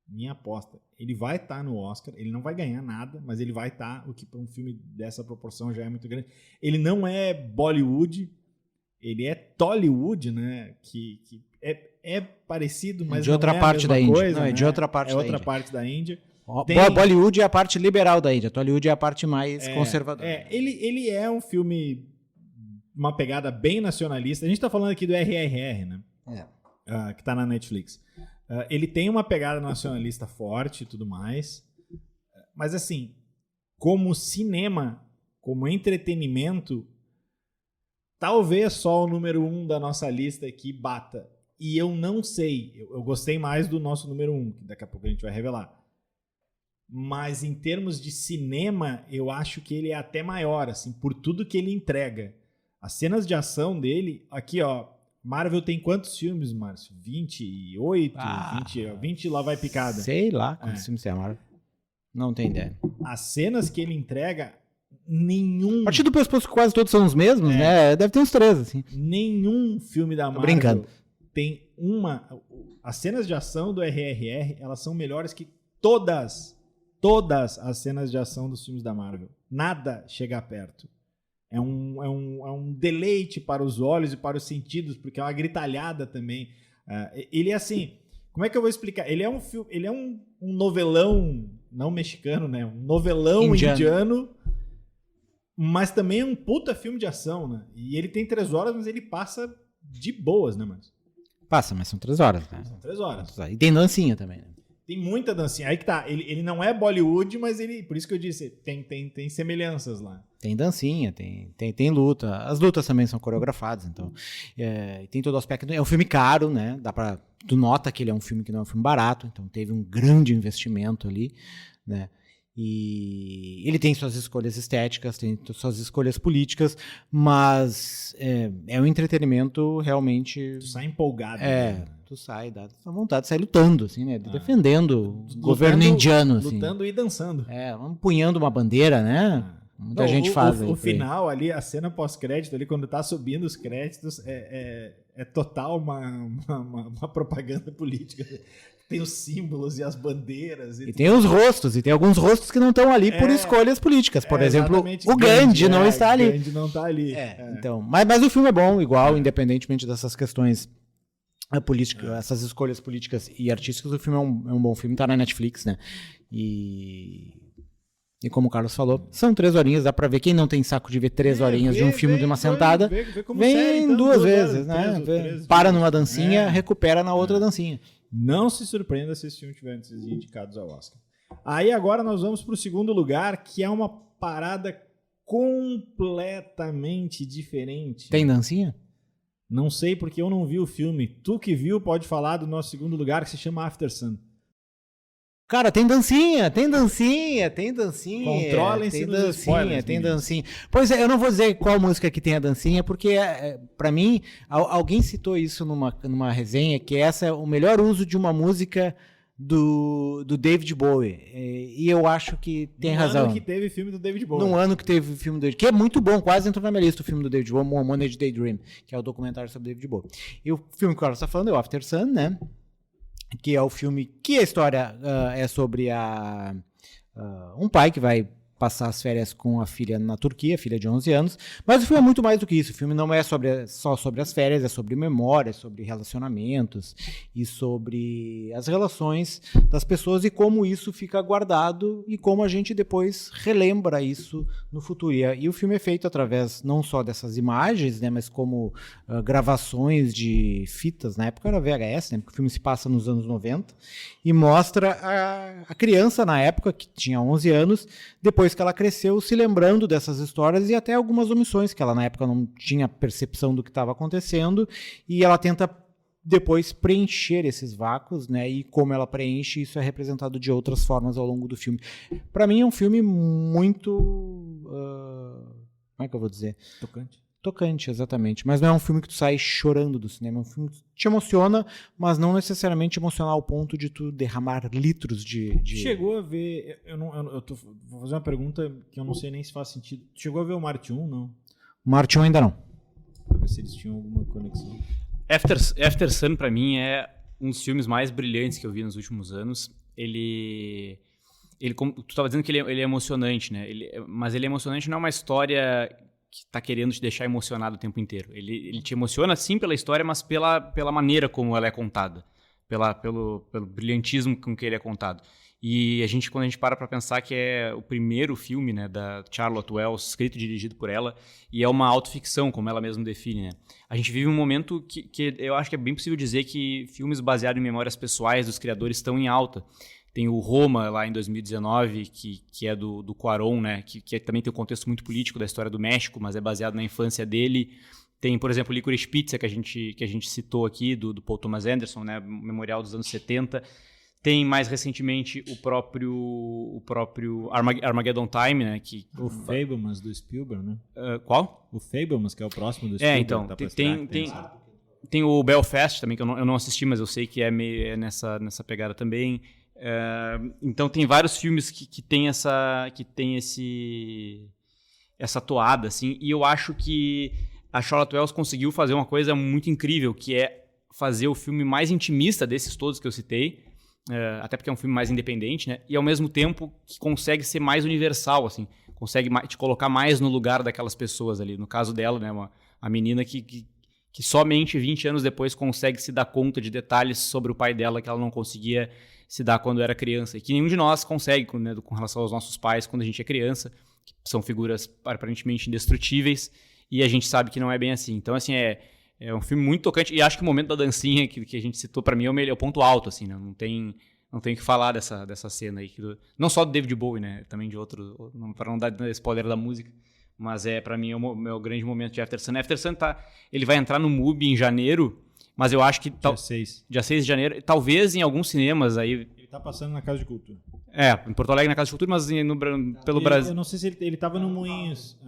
minha aposta, ele vai estar no Oscar, ele não vai ganhar nada, mas ele vai estar, o que para um filme dessa proporção já é muito grande. Ele não é Bollywood, ele é Tollywood, né? Que é parecido, mas de outra parte da Índia. Não, é de outra parte da Índia. É outra parte da Índia. Bollywood é a parte liberal da Índia, Tollywood é a parte mais conservadora. Ele é um filme, uma pegada bem nacionalista. A gente tá falando aqui do RRR, né? Que tá na Netflix. Ele tem uma pegada nacionalista forte e tudo mais. Mas assim, como cinema, como entretenimento, talvez só o número 1 da nossa lista aqui bata. E eu não sei. Eu gostei mais do nosso número 1, que daqui a pouco a gente vai revelar. Mas em termos de cinema, eu acho que ele é até maior, assim, por tudo que ele entrega. As cenas de ação dele, aqui ó, Marvel tem quantos filmes, Márcio? 28? 20 lá vai picada. Sei lá quantos filmes tem a Marvel. Não tem ideia. As cenas que ele entrega, nenhum... A partir do pressuposto que quase todos são os mesmos, né? Deve ter uns 3, assim. Nenhum filme da Marvel brincando. Tem uma... As cenas de ação do RRR, elas são melhores que todas as cenas de ação dos filmes da Marvel. Nada chega perto. É um deleite para os olhos e para os sentidos, porque é uma gritalhada também. Ele é assim, como é que eu vou explicar? Ele é um novelão, não mexicano, né? Um novelão indiano, mas também é um puta filme de ação, né? E ele tem 3 horas, mas ele passa de boas, né, mano? Passa, mas são 3 horas, né? São 3 horas. E tem dancinha também, né? Tem muita dancinha. Aí que tá. Ele não é Bollywood, mas ele... Por isso que eu disse, tem semelhanças lá. Tem dancinha, tem luta. As lutas também são coreografadas, então... tem todo o aspecto... É um filme caro, né? Tu nota que ele é um filme que não é um filme barato, então teve um grande investimento ali, né? E ele tem suas escolhas estéticas, tem suas escolhas políticas, mas é um entretenimento realmente... Tu sai empolgado. Tu sai, dá vontade de sair lutando, assim, né? Defendendo o governo indiano, assim. Lutando e dançando. Empunhando uma bandeira, né? Muita gente faz. O final ali, a cena pós-crédito ali, quando tá subindo os créditos, é total uma propaganda política. Tem os símbolos e as bandeiras. E tem os rostos, e tem alguns rostos que não estão ali por escolhas políticas. Por exemplo, o Gandhi não está ali. O Gandhi não está ali. Então, mas o filme é bom, igual, independentemente dessas questões políticas, essas escolhas políticas e artísticas, o filme é um bom filme, tá na Netflix, né? E como o Carlos falou, são 3 horinhas, dá pra ver. Quem não tem saco de ver 3 horinhas de um filme de uma sentada, vem série, então, 2 vezes, né? Para numa dancinha, recupera na outra dancinha. Não se surpreenda se esse filme tiver indicados ao Oscar. Aí agora nós vamos pro segundo lugar, que é uma parada completamente diferente. Tem dancinha? Não sei porque eu não vi o filme. Tu que viu pode falar do nosso segundo lugar, que se chama After Sun. Cara, tem dancinha. Controlem-se nos spoilers, tem meninos. dancinha. Pois é, eu não vou dizer qual música que tem a dancinha, porque pra mim, alguém citou isso numa resenha, que essa é o melhor uso de uma música do David Bowie. E eu acho que tem razão. Ano que teve filme do David Bowie. Num ano que teve o filme do David, que é muito bom, quase entrou na minha lista o filme do David Bowie, Moonage Daydream, que é o documentário sobre David Bowie. E o filme que o Carlos está falando é o After Sun, né? Que é o filme que a história é sobre um pai que vai passar as férias com a filha na Turquia, filha de 11 anos, mas o filme é muito mais do que isso. O filme não é só sobre as férias, é sobre memória, sobre relacionamentos e sobre as relações das pessoas e como isso fica guardado e como a gente depois relembra isso no futuro. E o filme é feito através não só dessas imagens, né, mas como gravações de fitas, na época era VHS, né, porque o filme se passa nos anos 90 e mostra a criança na época, que tinha 11 anos, depois que ela cresceu, se lembrando dessas histórias e até algumas omissões, que ela na época não tinha percepção do que estava acontecendo, e ela tenta depois preencher esses vácuos, né? E como ela preenche, isso é representado de outras formas ao longo do filme. Para mim é um filme muito... como é que eu vou dizer? Tocante, exatamente. Mas não é um filme que tu sai chorando do cinema. É um filme que te emociona, mas não necessariamente emocionar ao ponto de tu derramar litros de... Chegou a ver... vou fazer uma pergunta que eu não sei nem se faz sentido. Chegou a ver o Marte 1, não? Marte 1 ainda não. Pra ver se eles tinham alguma conexão. After Sun, pra mim, é um dos filmes mais brilhantes que eu vi nos últimos anos. Ele como tu estava dizendo que ele é emocionante, né? Mas ele é emocionante, não é uma história que tá querendo te deixar emocionado o tempo inteiro. Ele te emociona, sim, pela história, mas pela maneira como ela é contada. Pelo brilhantismo com que ele é contado. E quando a gente para pensar que é o primeiro filme, né, da Charlotte Wells, escrito e dirigido por ela, e é uma autoficção, como ela mesma define, né? A gente vive um momento que eu acho que é bem possível dizer que filmes baseados em memórias pessoais dos criadores estão em alta. Tem o Roma, lá em 2019, que é do Cuarón, né, que também tem um contexto muito político da história do México, mas é baseado na infância dele. Tem, por exemplo, o Licorice Pizza, que a gente citou aqui, do Paul Thomas Anderson, né, memorial dos anos 70. Tem, mais recentemente, o próprio Armageddon Time, né? O Fabelmans do Spielberg, né? Qual? O Fabelmans, que é o próximo do Spielberg. Então, tá tem o Belfast também, que eu não assisti, mas eu sei que é meio nessa pegada também. Então tem vários filmes que tem essa toada, assim, e eu acho que a Charlotte Wells conseguiu fazer uma coisa muito incrível, que é fazer o filme mais intimista desses todos que eu citei, até porque é um filme mais independente, né? E ao mesmo tempo que consegue ser mais universal, assim, consegue te colocar mais no lugar daquelas pessoas ali. No caso dela, né, a menina que somente 20 anos depois consegue se dar conta de detalhes sobre o pai dela que ela não conseguia se dar quando era criança, e que nenhum de nós consegue, né, com relação aos nossos pais quando a gente é criança, que são figuras aparentemente indestrutíveis, e a gente sabe que não é bem assim. Então, assim, é um filme muito tocante, e acho que o momento da dancinha que a gente citou, pra mim, é o ponto alto, assim, né? Não tem o que falar dessa cena aí, não só do David Bowie, né, também de outro, para não dar spoiler da música, mas pra mim é o meu grande momento de After Sun. After Sun ele vai entrar no MUBI em janeiro, mas eu acho que... Dia 6 de janeiro. Talvez em alguns cinemas aí... Ele tá passando na Casa de Cultura. Em Porto Alegre na Casa de Cultura, mas pelo Brasil... Eu não sei se ele tava no Moinhos.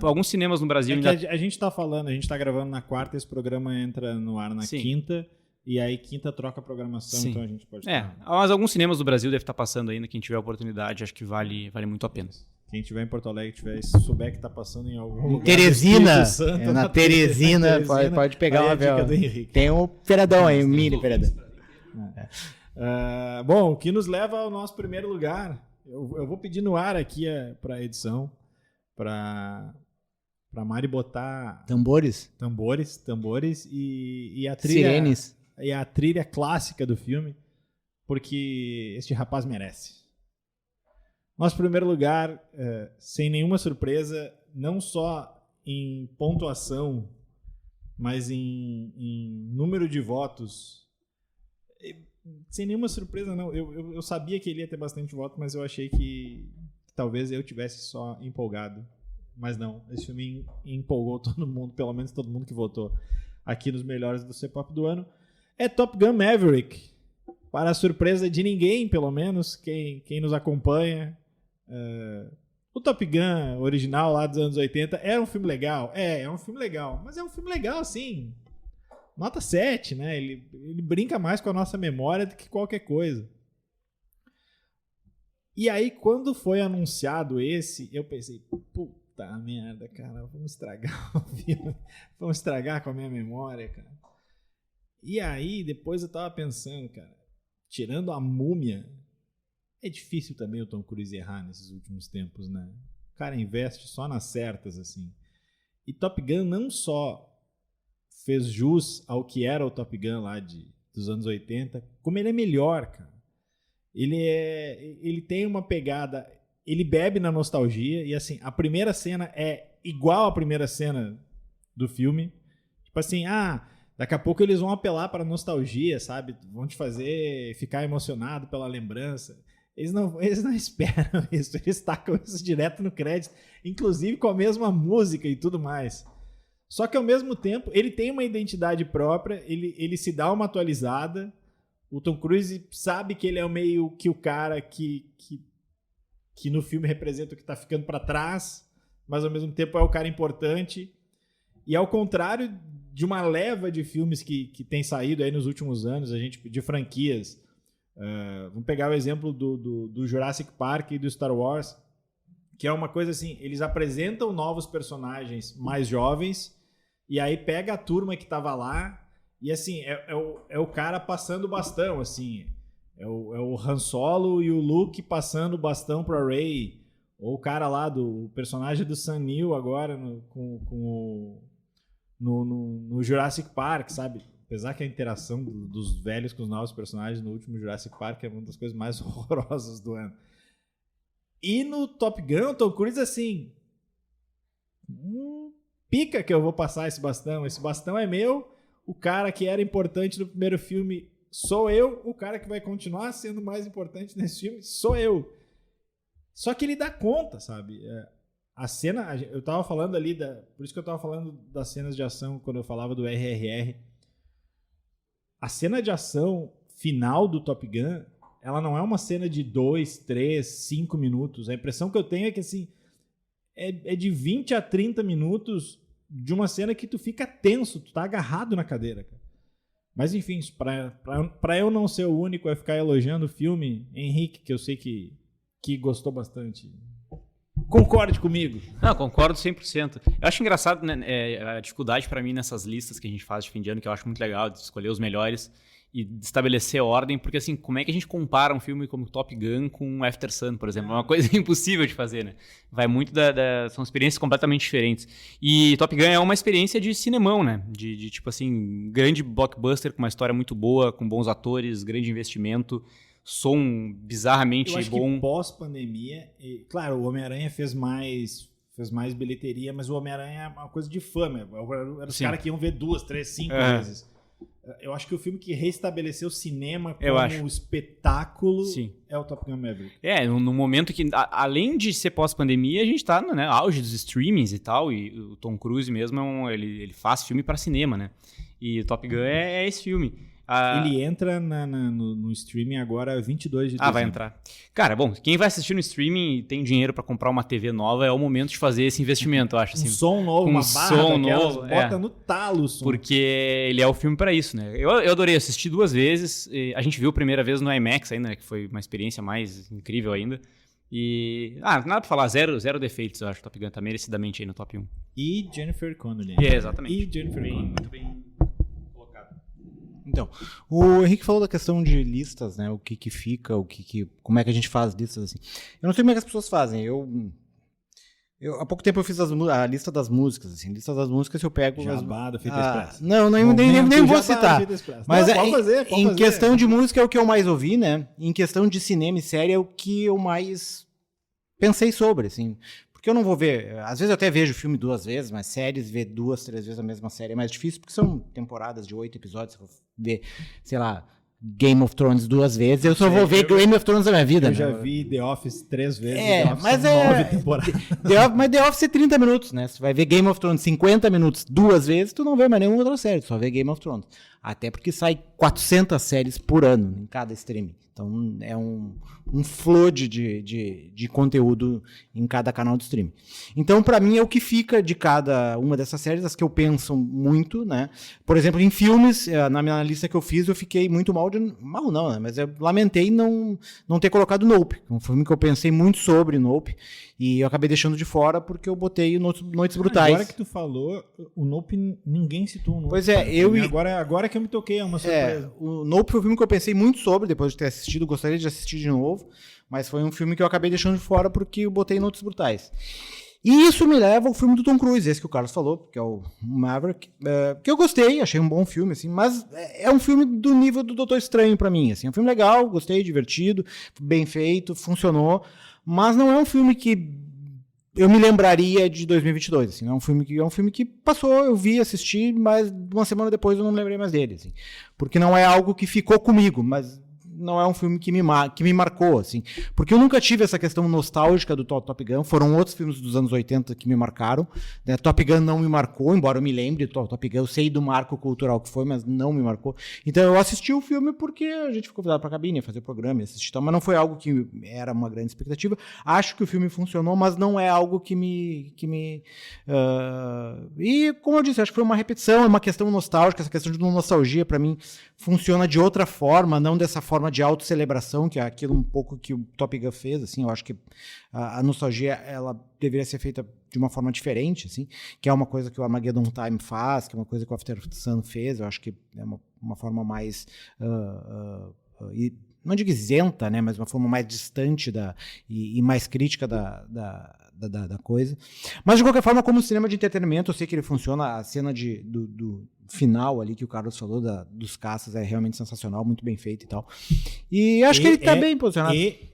Alguns cinemas no Brasil... A gente tá falando, a gente tá gravando na quarta, esse programa entra no ar na quinta, e aí quinta troca a programação, então a gente pode... Mas alguns cinemas do Brasil devem estar passando ainda, quem tiver oportunidade, acho que vale muito a pena. Quem estiver em Porto Alegre, souber que tá passando em algum lugar... Teresina, na Teresina, pode pegar uma vela. Tem um feriadão aí, um mini feriadão. Bom, o que nos leva ao nosso primeiro lugar. Eu vou pedir no ar aqui pra edição, pra Mari botar... Tambores e a trilha... Sirenes. E a trilha clássica do filme, porque este rapaz merece. Nosso primeiro lugar, sem nenhuma surpresa, não só em pontuação, mas em número de votos. Sem nenhuma surpresa, não. Eu sabia que ele ia ter bastante voto, mas eu achei que talvez eu tivesse só empolgado. Mas não, esse filme empolgou todo mundo, pelo menos todo mundo que votou aqui nos melhores do C-Pop do ano. É Top Gun Maverick. para a surpresa de ninguém, pelo menos, quem nos acompanha, o Top Gun original lá dos anos 80 era um filme legal. É um filme legal. Mas é um filme legal, assim, nota 7, né? Ele brinca mais com a nossa memória do que qualquer coisa. E aí, quando foi anunciado esse, eu pensei, puta merda, cara, vamos estragar o filme. Vamos estragar com a minha memória, cara. E aí, depois eu tava pensando, cara, tirando a Múmia, é difícil também o Tom Cruise errar nesses últimos tempos, né? O cara investe só nas certas, assim. E Top Gun não só fez jus ao que era o Top Gun lá dos anos 80, como ele é melhor, cara. Ele tem uma pegada, ele bebe na nostalgia, e assim, a primeira cena é igual à primeira cena do filme. Tipo assim, daqui a pouco eles vão apelar para a nostalgia, sabe? Vão te fazer ficar emocionado pela lembrança. Eles não esperam isso, eles tacam isso direto no crédito, inclusive com a mesma música e tudo mais. Só que ao mesmo tempo, ele tem uma identidade própria, ele se dá uma atualizada. O Tom Cruise sabe que ele é meio que o cara que no filme representa o que tá ficando para trás, mas ao mesmo tempo é o cara importante. E ao contrário de uma leva de filmes que tem saído aí nos últimos anos, de franquias, vamos pegar o exemplo do Jurassic Park e do Star Wars, que é uma coisa assim, eles apresentam novos personagens mais jovens, e aí pega a turma que tava lá, e assim, é o cara passando o bastão, assim, é o Han Solo e o Luke passando o bastão pra Rey, ou o cara lá o personagem do Sam Neill agora no Jurassic Park, sabe? Apesar que a interação dos velhos com os novos personagens no último Jurassic Park é uma das coisas mais horrorosas do ano. E no Top Gun, o Tom Cruise, assim, pica que eu vou passar esse bastão é meu, o cara que era importante no primeiro filme sou eu, o cara que vai continuar sendo mais importante nesse filme sou eu. Só que ele dá conta, sabe? A cena, eu tava falando ali, por isso que eu tava falando das cenas de ação quando eu falava do RRR. A cena de ação final do Top Gun, ela não é uma cena de 2, 3, 5 minutos. A impressão que eu tenho é que assim, é de 20 a 30 minutos de uma cena que tu fica tenso, tu tá agarrado na cadeira, cara. Mas enfim, pra eu não ser o único a ficar elogiando o filme, Henrique, que eu sei que gostou bastante, concorde comigo. Não, concordo 100%. Eu acho engraçado, né, a dificuldade pra mim nessas listas que a gente faz de fim de ano, que eu acho muito legal, de escolher os melhores e de estabelecer ordem, porque assim, como é que a gente compara um filme como Top Gun com After Sun, por exemplo? É uma coisa impossível de fazer, né? Vai muito são experiências completamente diferentes. E Top Gun é uma experiência de cinemão, né? De tipo assim, grande blockbuster com uma história muito boa, com bons atores, grande investimento, som bizarramente eu acho bom. Que pós-pandemia, claro, o Homem-Aranha fez mais bilheteria, mas o Homem-Aranha é uma coisa de fã, né? Era os caras que iam ver 2, 3, 5 vezes. Eu acho que o filme que restabeleceu o cinema como espetáculo é o Top Gun Maverick. No momento que, além de ser pós-pandemia, a gente tá no auge dos streamings e tal, e o Tom Cruise mesmo, ele faz filme para cinema, né? E o Top Gun é esse filme. Ele entra no streaming agora 22 de dezembro. Vai entrar. Cara, bom, quem vai assistir no streaming e tem dinheiro pra comprar uma TV nova, é o momento de fazer esse investimento, eu acho. Assim, som novo, uma barra som novo, bota no talo o som. Porque ele é o filme pra isso, né? Eu adorei assistir 2 vezes, a gente viu a primeira vez no IMAX ainda, né, que foi uma experiência mais incrível ainda. E, nada pra falar, zero defeitos, eu acho. Top Gun tá merecidamente aí no top 1. E Jennifer Connelly. Exatamente. E Jennifer Connelly. Muito bem. Então, o Henrique falou da questão de listas, né? O que fica, como é que a gente faz listas assim. Eu não sei como é que as pessoas fazem. Eu há pouco tempo eu fiz a lista das músicas, assim. Lista das músicas eu pego... Jabá do Fita Express. Nem vou citar. Mas pode em questão de música é o que eu mais ouvi, né? Em questão de cinema e série é o que eu mais pensei sobre, assim. Porque eu não vou ver... Às vezes eu até vejo filme 2 vezes, mas séries, ver 2, 3 vezes a mesma série é mais difícil, porque são temporadas de 8 episódios. Se eu ver, sei lá, Game of Thrones 2 vezes, eu só vou ver Game of Thrones na minha vida. Eu já vi The Office 3 vezes. Mas 9 temporadas. Mas The Office é 30 minutos, né? Você vai ver Game of Thrones 50 minutos 2 vezes, tu não vê mais nenhuma outra série, tu só vê Game of Thrones. Até porque sai 400 séries por ano em cada streaming. Então é um flood de conteúdo em cada canal de streaming. Então, para mim, é o que fica de cada uma dessas séries, as que eu penso muito, né? Por exemplo, em filmes, na minha lista que eu fiz, eu fiquei muito mal não, né? Mas eu lamentei não ter colocado Nope. Um filme que eu pensei muito sobre Nope. E eu acabei deixando de fora porque eu botei Noites Brutais. Agora que tu falou, o Nope, ninguém citou o Nope. Pois é, Agora que eu me toquei, é uma surpresa. O Nope foi um filme que eu pensei muito sobre, depois de ter assistido, gostaria de assistir de novo, mas foi um filme que eu acabei deixando de fora porque eu botei Noites Brutais. E isso me leva ao filme do Tom Cruise, esse que o Carlos falou, que é o Maverick, que eu gostei, achei um bom filme, assim, mas é um filme do nível do Doutor Estranho pra mim, assim, é um filme legal, gostei, divertido, bem feito, funcionou, mas não é um filme que eu me lembraria de 2022, assim, é um filme que passou, eu vi, assisti, mas uma semana depois eu não me lembrei mais dele, assim, porque não é algo que ficou comigo, mas não é um filme que me marcou, assim, porque eu nunca tive essa questão nostálgica do Top Gun, foram outros filmes dos anos 80 que me marcaram, né? Top Gun não me marcou, embora eu me lembre do Top Gun, eu sei do marco cultural que foi, mas não me marcou, então eu assisti o filme porque a gente ficou convidado pra cabine, fazer programa e assistir, mas não foi algo que era uma grande expectativa, acho que o filme funcionou, mas não é algo que me e como eu disse, acho que foi uma repetição, é uma questão nostálgica, essa questão de nostalgia pra mim funciona de outra forma, não dessa forma de autocelebração, que é aquilo um pouco que o Top Gun fez, assim, eu acho que a nostalgia, ela deveria ser feita de uma forma diferente, assim, que é uma coisa que o Armageddon Time faz, que é uma coisa que o After Sun fez, eu acho que é uma forma mais não digo isenta, né, mas uma forma mais distante e mais crítica da coisa. Mas, de qualquer forma, como cinema de entretenimento, eu sei que ele funciona, a cena do final ali que o Carlos falou, dos caças, é realmente sensacional, muito bem feito e tal. E acho que ele tá bem posicionado. E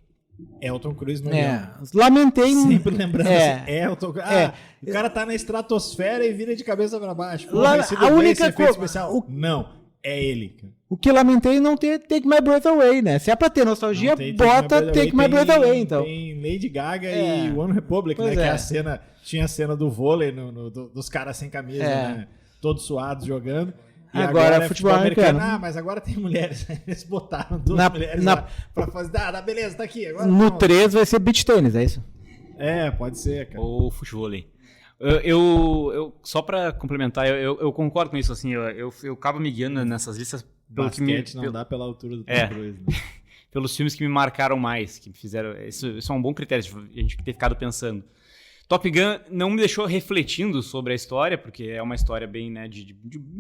Elton Cruise no avião. Lamentei... Sempre lembrando assim, Elton Cruise. O cara tá na estratosfera e vira de cabeça pra baixo. Pô, a única coisa... especial. Não, é ele. O que lamentei não ter Take My Breath Away, né? Se é pra ter nostalgia, bota Take My Breath Away, então. Tem Lady Gaga e One Republic, né? Que é a cena... Tinha a cena do vôlei, dos caras sem camisa, né? Todos suados jogando. E agora futebol americano. Mas agora tem mulheres. Eles botaram duas mulheres lá pra fazer... beleza, tá aqui. Agora no 3 vai ser beach tênis, é isso? Pode ser, cara. Ou futevôlei. Eu só pra complementar, eu concordo com isso, assim, eu acabo me guiando nessas listas pelo Basquete não dá pela altura do Tom Cruise, né? Pelos filmes que me marcaram mais, que me fizeram... Isso é um bom critério de a gente ter ficado pensando. Top Gun não me deixou refletindo sobre a história, porque é uma história bem, né, de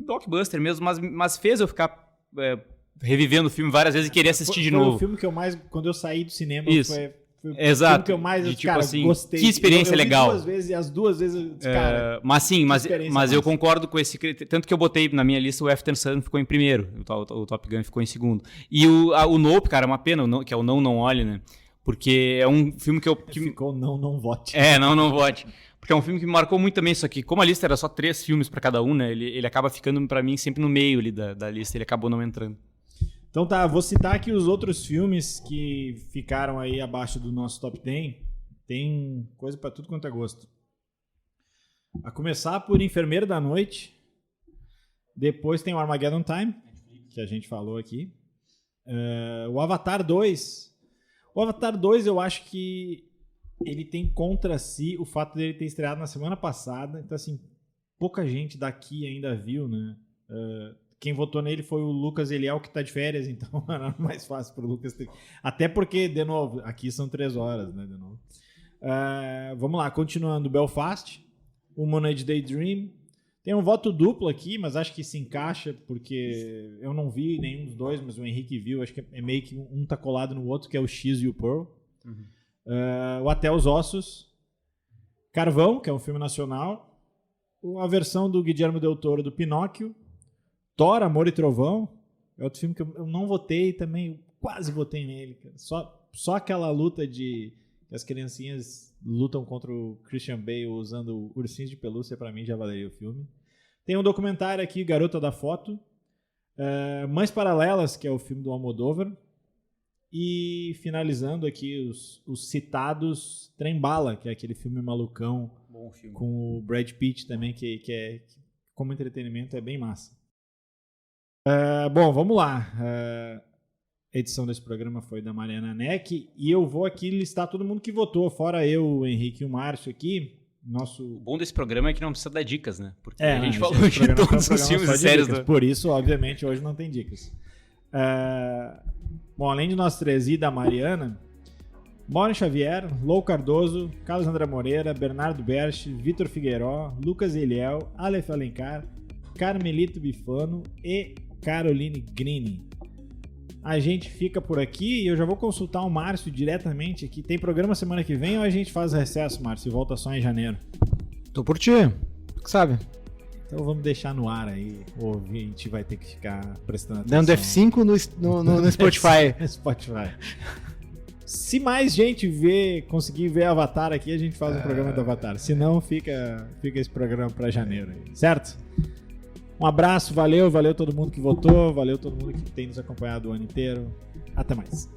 blockbuster mesmo, mas fez eu ficar revivendo o filme várias vezes e querer assistir de novo. Foi o filme que eu mais, quando eu saí do cinema, foi exato. O filme que eu mais, tipo cara, assim, gostei. Que experiência legal. Duas vezes, e as duas vezes, cara... Mas eu concordo com esse critério, tanto que eu botei na minha lista o After Sun ficou em primeiro, o Top Gun ficou em segundo. E o Nope, cara, é uma pena, que é o Não Olhe, né? Porque é um filme que Ficou não vote. Não vote. Porque é um filme que me marcou muito também, só que como a lista era só 3 filmes pra cada um, né? Ele acaba ficando pra mim sempre no meio ali da lista, ele acabou não entrando. Então tá, vou citar aqui os outros filmes que ficaram aí abaixo do nosso top 10. Tem coisa pra tudo quanto é gosto. A começar por Enfermeiro da Noite. Depois tem o Armageddon Time, que a gente falou aqui. O Avatar 2... O Avatar 2, eu acho que ele tem contra si o fato dele ter estreado na semana passada. Então, assim, pouca gente daqui ainda viu, né? Quem votou nele foi o Lucas Eliel, que tá de férias, então era mais fácil pro Lucas ter... Até porque, de novo, aqui são 3 horas, né? De novo. Vamos lá, continuando. Belfast, o Moonage Daydream. Tem um voto duplo aqui, mas acho que se encaixa, porque eu não vi nenhum dos dois, mas o Henrique viu. Acho que é meio que um tá colado no outro, que é o X e o Pearl. Uhum. O Até os Ossos. Carvão, que é um filme nacional. A versão do Guillermo del Toro do Pinóquio. Thor, Amor e Trovão. É outro filme que eu não votei também. Eu quase votei nele. Cara. Só aquela luta de... As criancinhas lutam contra o Christian Bale usando ursinhos de pelúcia, pra mim já valeria o filme. Tem um documentário aqui, Garota da Foto. Mães Paralelas, que é o filme do Almodóvar. E finalizando aqui os citados, Trem Bala, que é aquele filme malucão. Bom filme. Com o Brad Pitt também, que como entretenimento é bem massa. Bom, vamos lá. A edição desse programa foi da Mariana Neck e eu vou aqui listar todo mundo que votou, fora eu, o Henrique e o Márcio aqui. O bom desse programa é que não precisa dar dicas, né? Porque a gente falou de todos os filmes e séries. Por isso, obviamente, hoje não tem dicas. Bom, além de nós três e da Mariana, Maureen Xavier, Lou Cardoso, Carlos André Moreira, Bernardo Berch, Vitor Figueiró, Lucas Eliel, Aleph Alencar, Carmelito Bifano e Caroline Grini. A gente fica por aqui e eu já vou consultar o Márcio diretamente aqui. Tem programa semana que vem ou a gente faz recesso, Márcio, e volta só em janeiro? Tô por ti, sabe? Então vamos deixar no ar aí. O ouvinte vai ter que ficar prestando atenção. Dando F5 no Spotify. Spotify. Se mais gente conseguir ver Avatar aqui, a gente faz um programa do Avatar. Se não, fica esse programa pra janeiro aí, certo? Um abraço, valeu todo mundo que votou, valeu todo mundo que tem nos acompanhado o ano inteiro. Até mais.